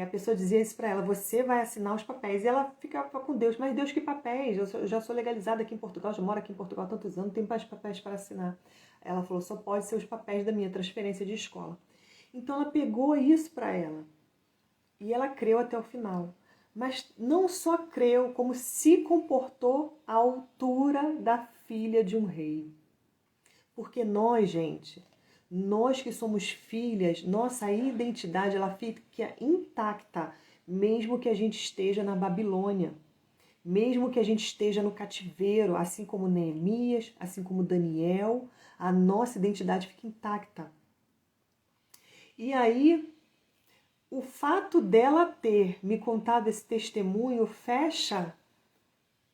Speaker 1: A pessoa dizia isso para ela: você vai assinar os papéis. E ela ficava com Deus: mas Deus, que papéis? Eu já sou legalizada aqui em Portugal, já moro aqui em Portugal há tantos anos, não tenho mais papéis para assinar. Ela falou: só pode ser os papéis da minha transferência de escola. Então ela pegou isso para ela e ela creu até o final. Mas não só creu, como se comportou à altura da filha de um rei. Porque nós, gente, nós que somos filhas, nossa identidade ela fica intacta, mesmo que a gente esteja na Babilônia, mesmo que a gente esteja no cativeiro, assim como Neemias, assim como Daniel, a nossa identidade fica intacta. E aí, o fato dela ter me contado esse testemunho fecha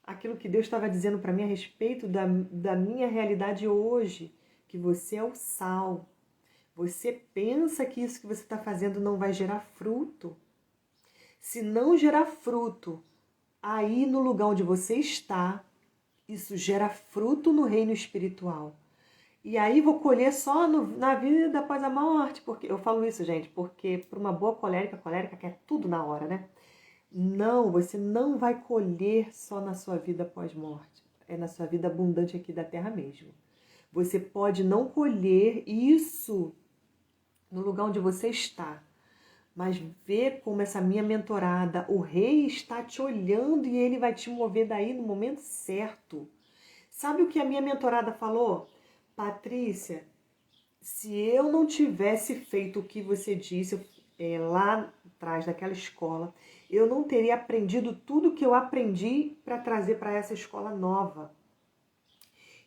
Speaker 1: aquilo que Deus estava dizendo para mim a respeito da minha realidade hoje, que você é o sal. Você pensa que isso que você está fazendo não vai gerar fruto? Se não gerar fruto, aí no lugar onde você está, isso gera fruto no reino espiritual. E aí vou colher só na vida após a morte, porque eu falo isso, gente, porque para uma boa colérica, a colérica quer tudo na hora, né? Não, você não vai colher só na sua vida após morte, é na sua vida abundante aqui da terra mesmo. Você pode não colher isso no lugar onde você está, mas ver como essa minha mentorada, o rei está te olhando e ele vai te mover daí no momento certo. Sabe o que a minha mentorada falou? Patrícia, se eu não tivesse feito o que você disse lá atrás daquela escola, eu não teria aprendido tudo que eu aprendi para trazer para essa escola nova.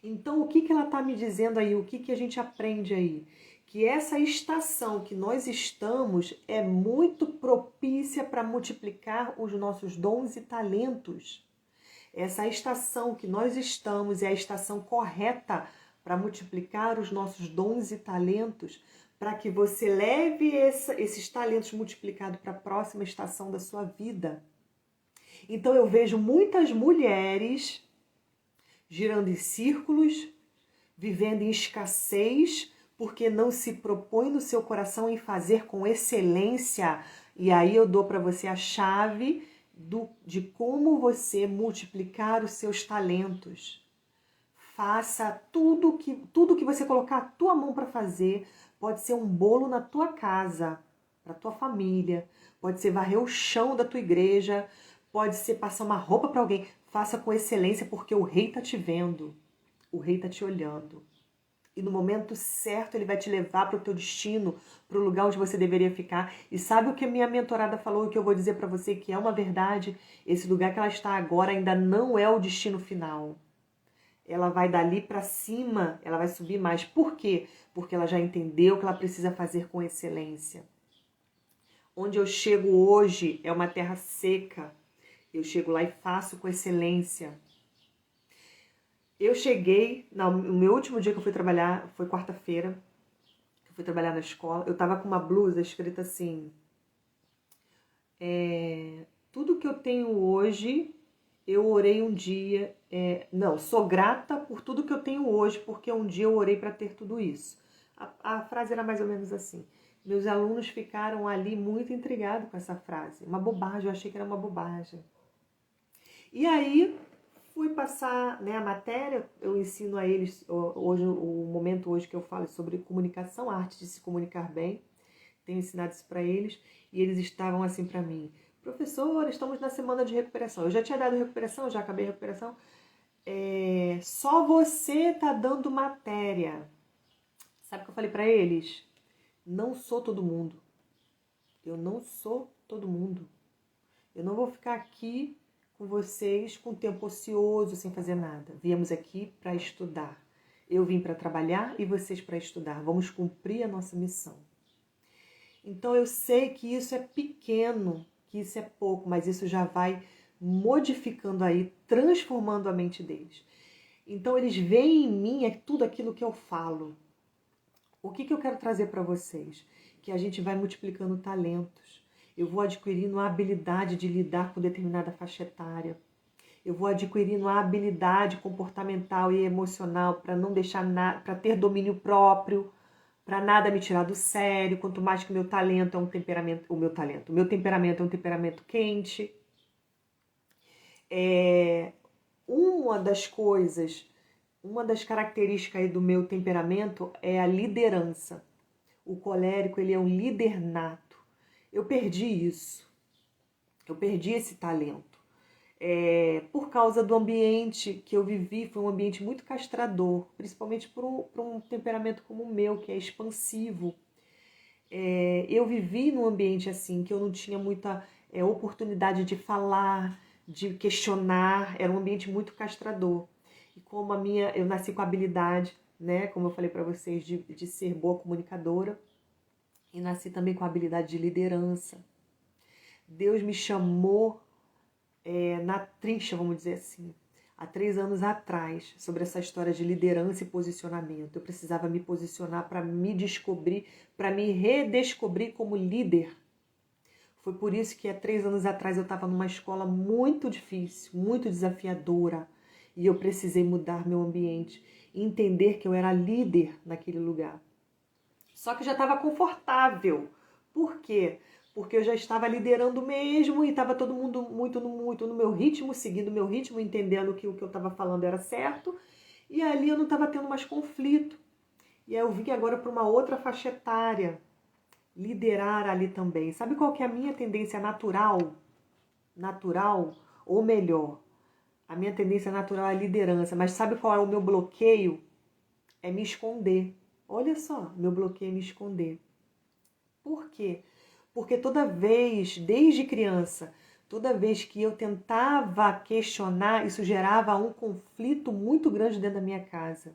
Speaker 1: Então, o que ela está me dizendo aí? O que a gente aprende aí? Que essa estação que nós estamos é muito propícia para multiplicar os nossos dons e talentos. Essa estação que nós estamos é a estação correta para multiplicar os nossos dons e talentos, para que você leve esses talentos multiplicados para a próxima estação da sua vida. Então eu vejo muitas mulheres girando em círculos, vivendo em escassez, porque não se propõe no seu coração em fazer com excelência. E aí eu dou para você a chave de como você multiplicar os seus talentos. Faça tudo que você colocar a tua mão para fazer. Pode ser um bolo na tua casa, para tua família. Pode ser varrer o chão da tua igreja. Pode ser passar uma roupa para alguém. Faça com excelência, porque o rei está te vendo. O rei está te olhando. E no momento certo ele vai te levar para o teu destino, para o lugar onde você deveria ficar. E sabe o que a minha mentorada falou, o que eu vou dizer para você, que é uma verdade? Esse lugar que ela está agora ainda não é o destino final. Ela vai dali para cima, ela vai subir mais. Por quê? Porque ela já entendeu que ela precisa fazer com excelência. Onde eu chego hoje é uma terra seca. Eu chego lá e faço com excelência. Eu cheguei, no meu último dia que eu fui trabalhar, foi quarta-feira, que eu fui trabalhar na escola, eu tava com uma blusa escrita assim, tudo que eu tenho hoje, eu orei um dia, sou grata por tudo que eu tenho hoje, porque um dia eu orei para ter tudo isso. A frase era mais ou menos assim. Meus alunos ficaram ali muito intrigados com essa frase, uma bobagem, eu achei que era uma bobagem. E aí fui passar, né, a matéria, eu ensino a eles, hoje, o momento hoje que eu falo sobre comunicação, a arte de se comunicar bem, tenho ensinado isso para eles, e eles estavam assim para mim, professor, estamos na semana de recuperação, eu já tinha dado recuperação, já acabei a recuperação, só você tá dando matéria. Sabe o que eu falei para eles? Não sou todo mundo, eu não sou todo mundo, eu não vou ficar aqui com vocês com tempo ocioso, sem fazer nada. Viemos aqui para estudar. Eu vim para trabalhar e vocês para estudar. Vamos cumprir a nossa missão. Então eu sei que isso é pequeno, que isso é pouco, mas isso já vai modificando aí, transformando a mente deles. Então eles veem em mim tudo aquilo que eu falo. O que eu quero trazer para vocês? Que a gente vai multiplicando talentos. Eu vou adquirindo a habilidade de lidar com determinada faixa etária. Eu vou adquirindo a habilidade comportamental e emocional para não deixar nada, para ter domínio próprio, para nada me tirar do sério. Quanto mais que o meu talento é um temperamento, o meu temperamento é um temperamento quente. Uma das coisas, uma das características aí do meu temperamento é a liderança. O colérico, ele é um líder nato. Eu perdi isso. Eu perdi esse talento. Por causa do ambiente que eu vivi, foi um ambiente muito castrador, principalmente para um temperamento como o meu, que é expansivo. Eu vivi num ambiente assim, que eu não tinha muita oportunidade de falar, de questionar, era um ambiente muito castrador. E como eu nasci com a habilidade, né, como eu falei para vocês, de ser boa comunicadora, e nasci também com a habilidade de liderança. Deus me chamou na trincha, vamos dizer assim, há 3 anos atrás, sobre essa história de liderança e posicionamento. Eu precisava me posicionar para me descobrir, para me redescobrir como líder. Foi por isso que há 3 anos atrás eu estava numa escola muito difícil, muito desafiadora. E eu precisei mudar meu ambiente, entender que eu era líder naquele lugar. Só que já estava confortável. Por quê? Porque eu já estava liderando mesmo e estava todo mundo muito no meu ritmo, seguindo o meu ritmo, entendendo que o que eu estava falando era certo. E ali eu não estava tendo mais conflito. E aí eu vim agora para uma outra faixa etária, liderar ali também. Sabe qual que é a minha tendência natural? Natural, ou melhor, a minha tendência natural é a liderança. Mas sabe qual é o meu bloqueio? É me esconder. Olha só, meu bloqueio é me esconder. Por quê? Porque toda vez, desde criança, toda vez que eu tentava questionar, isso gerava um conflito muito grande dentro da minha casa.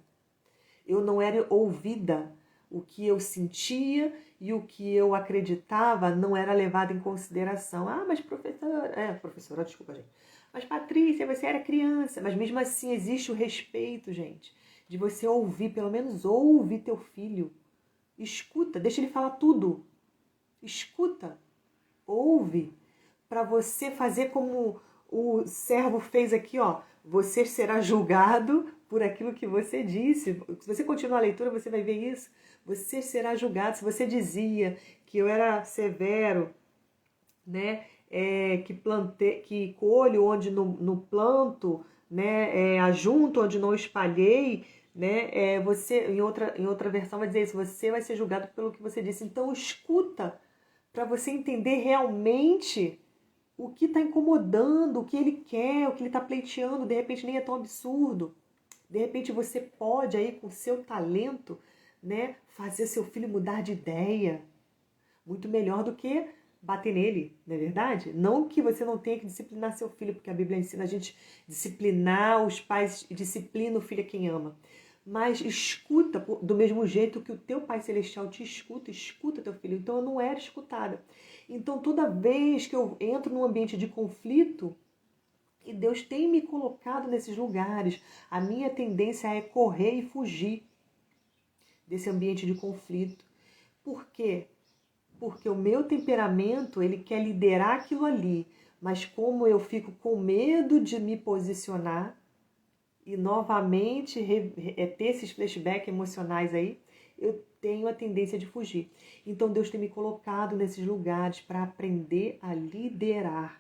Speaker 1: Eu não era ouvida. O que eu sentia e o que eu acreditava não era levado em consideração. Ah, mas professora, desculpa, gente. Mas Patrícia, você era criança. Mas mesmo assim existe o respeito, gente, de você ouvir, pelo menos ouve teu filho. Escuta, deixa ele falar tudo. Escuta, ouve, para você fazer como o servo fez aqui, ó. Você será julgado por aquilo que você disse. Se você continuar a leitura, você vai ver isso. Você será julgado. Se você dizia que eu era severo, né? Que colho onde não planto, né? Ajunto onde não espalhei, né? Você em outra versão vai dizer isso. Você vai ser julgado pelo que você disse. Então escuta para você entender realmente o que está incomodando, o que ele quer, o que ele está pleiteando. De repente nem é tão absurdo. De repente você pode aí com o seu talento, né, fazer seu filho mudar de ideia. Muito melhor do que bater nele, não é verdade? Não que você não tenha que disciplinar seu filho, porque a Bíblia ensina a gente disciplinar os pais, disciplina o filho a quem ama. Mas escuta do mesmo jeito que o teu Pai Celestial te escuta, escuta teu filho. Então eu não era escutada. Então toda vez que eu entro num ambiente de conflito, e Deus tem me colocado nesses lugares, a minha tendência é correr e fugir desse ambiente de conflito. Por quê? Porque o meu temperamento, ele quer liderar aquilo ali, mas como eu fico com medo de me posicionar e novamente ter esses flashbacks emocionais aí, eu tenho a tendência de fugir. Então Deus tem me colocado nesses lugares para aprender a liderar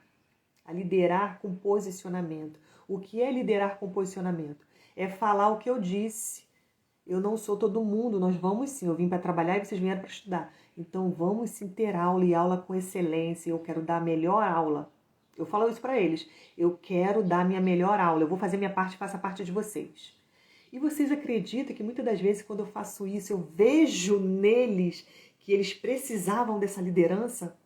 Speaker 1: com posicionamento. O que é liderar com posicionamento? É falar o que eu disse. Eu não sou todo mundo, nós vamos sim, eu vim para trabalhar e vocês vieram para estudar. Então vamos sim ter aula e aula com excelência, eu quero dar a melhor aula. Eu falo isso para eles, eu quero dar a minha melhor aula, eu vou fazer minha parte, faça a parte de vocês. E vocês acreditam que muitas das vezes quando eu faço isso, eu vejo neles que eles precisavam dessa liderança?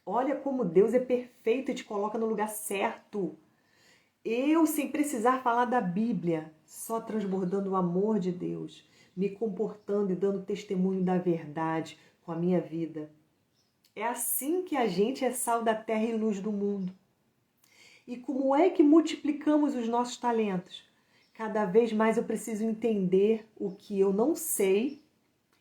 Speaker 1: Olha como Deus é perfeito e te coloca no lugar certo. Eu, sem precisar falar da Bíblia, só transbordando o amor de Deus, me comportando e dando testemunho da verdade com a minha vida. É assim que a gente é sal da terra e luz do mundo. E como é que multiplicamos os nossos talentos? Cada vez mais eu preciso entender o que eu não sei,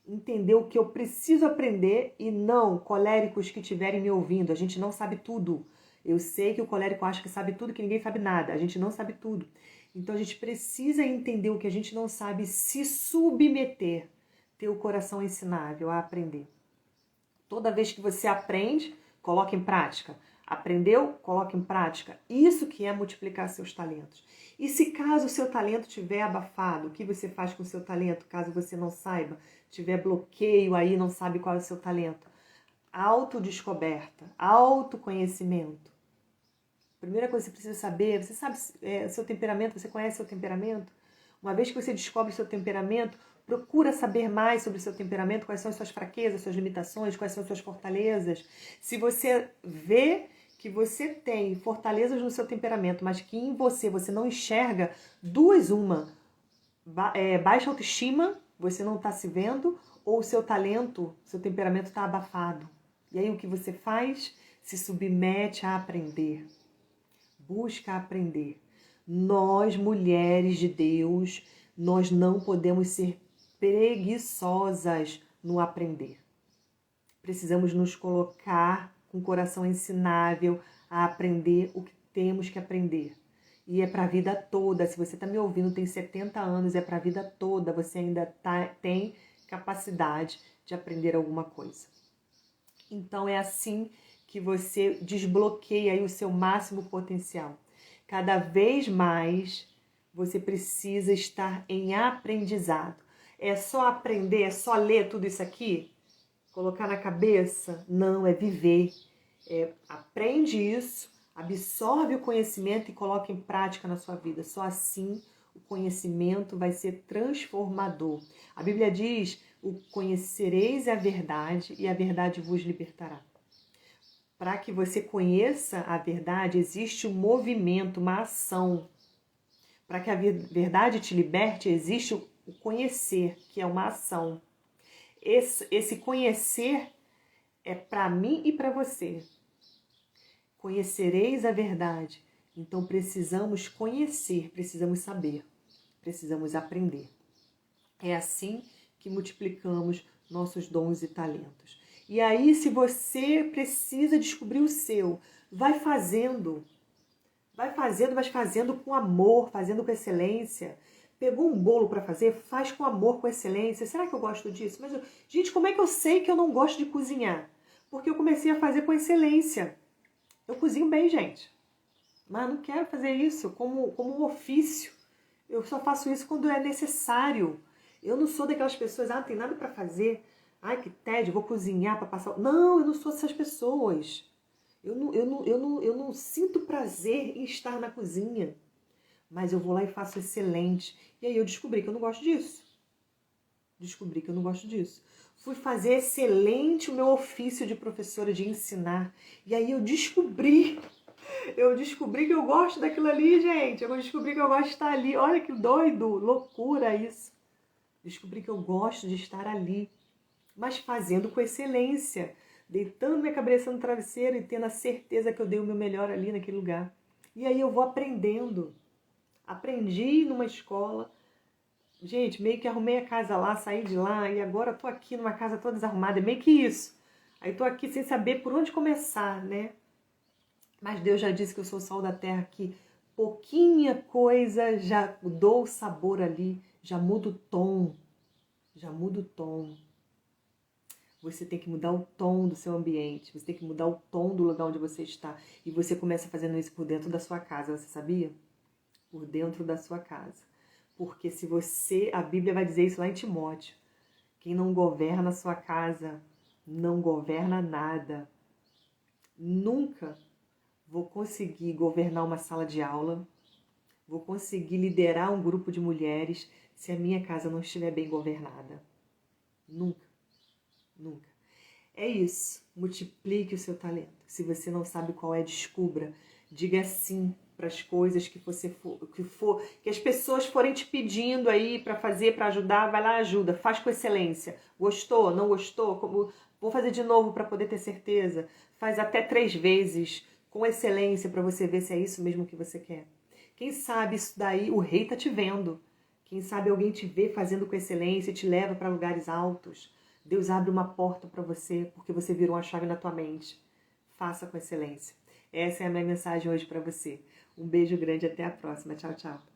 Speaker 1: entender o que eu preciso aprender e não coléricos que estiverem me ouvindo. A gente não sabe tudo. Eu sei que o colérico acha que sabe tudo, que ninguém sabe nada. A gente não sabe tudo. Então a gente precisa entender o que a gente não sabe, se submeter, ter o coração ensinável a aprender. Toda vez que você aprende, coloque em prática. Aprendeu? Coloque em prática. Isso que é multiplicar seus talentos. E se caso o seu talento estiver abafado, o que você faz com o seu talento, caso você não saiba, tiver bloqueio aí, não sabe qual é o seu talento? Autodescoberta, autoconhecimento. Primeira coisa que você precisa saber, você sabe o seu temperamento, você conhece seu temperamento? Uma vez que você descobre o seu temperamento, procura saber mais sobre o seu temperamento, quais são as suas fraquezas, suas limitações, quais são as suas fortalezas. Se você vê que você tem fortalezas no seu temperamento, mas que em você não enxerga, baixa autoestima, você não está se vendo, ou o seu talento, seu temperamento está abafado. E aí o que você faz? Se submete a aprender. Busca aprender. Nós, mulheres de Deus, nós não podemos ser preguiçosas no aprender. Precisamos nos colocar com o coração ensinável a aprender o que temos que aprender. E é para a vida toda. Se você está me ouvindo, tem 70 anos, é para a vida toda. Você ainda tem capacidade de aprender alguma coisa. Então é assim que você desbloqueia aí o seu máximo potencial. Cada vez mais você precisa estar em aprendizado. É só aprender, é só ler tudo isso aqui? Colocar na cabeça? Não, é viver. Aprende isso, absorve o conhecimento e coloca em prática na sua vida. Só assim o conhecimento vai ser transformador. A Bíblia diz: o conhecereis a verdade e a verdade vos libertará. Para que você conheça a verdade, existe um movimento, uma ação. Para que a verdade te liberte, existe o conhecer, que é uma ação. Esse conhecer é para mim e para você. Conhecereis a verdade. Então precisamos conhecer, precisamos saber, precisamos aprender. É assim que multiplicamos nossos dons e talentos. E aí, se você precisa descobrir o seu, vai fazendo. Vai fazendo com amor, fazendo com excelência. Pegou um bolo para fazer, faz com amor, com excelência. Será que eu gosto disso? Mas, gente, como é que eu sei que eu não gosto de cozinhar? Porque eu comecei a fazer com excelência. Eu cozinho bem, gente. Mas não quero fazer isso como um ofício. Eu só faço isso quando é necessário. Eu não sou daquelas pessoas, não tem nada para fazer. Ai, que tédio, vou cozinhar para passar. Não, eu não sou dessas pessoas. Eu não sinto prazer em estar na cozinha. Mas eu vou lá e faço excelente. E aí eu descobri que eu não gosto disso. Fui fazer excelente o meu ofício de professora, de ensinar. E aí eu descobri que eu gosto daquilo ali, gente. Eu descobri que eu gosto de estar ali. Olha que doido, loucura isso. Descobri que eu gosto de estar ali, mas fazendo com excelência, deitando minha cabeça no travesseiro e tendo a certeza que eu dei o meu melhor ali naquele lugar. E aí eu vou aprendendo. Aprendi numa escola. Gente, meio que arrumei a casa lá, saí de lá e agora tô aqui numa casa toda desarrumada. É meio que isso. Aí tô aqui sem saber por onde começar, né? Mas Deus já disse que eu sou o sal da terra, que pouquinha coisa já dou o sabor ali, já muda o tom. Você tem que mudar o tom do seu ambiente, você tem que mudar o tom do lugar onde você está. E você começa fazendo isso por dentro da sua casa, você sabia? Por dentro da sua casa. Porque se você, a Bíblia vai dizer isso lá em Timóteo, quem não governa a sua casa não governa nada. Nunca vou conseguir governar uma sala de aula, vou conseguir liderar um grupo de mulheres se a minha casa não estiver bem governada. Nunca. É isso. Multiplique o seu talento. Se você não sabe qual é, descubra. Diga sim para as coisas que que as pessoas forem te pedindo aí para fazer, para ajudar, vai lá, ajuda, faz com excelência. Gostou? Não gostou? Vou fazer de novo para poder ter certeza. Faz até 3 vezes com excelência para você ver se é isso mesmo que você quer. Quem sabe isso daí, o rei tá te vendo. Quem sabe alguém te vê fazendo com excelência e te leva para lugares altos. Deus abre uma porta para você porque você virou uma chave na tua mente. Faça com excelência. Essa é a minha mensagem hoje para você. Um beijo grande, até a próxima. Tchau, tchau.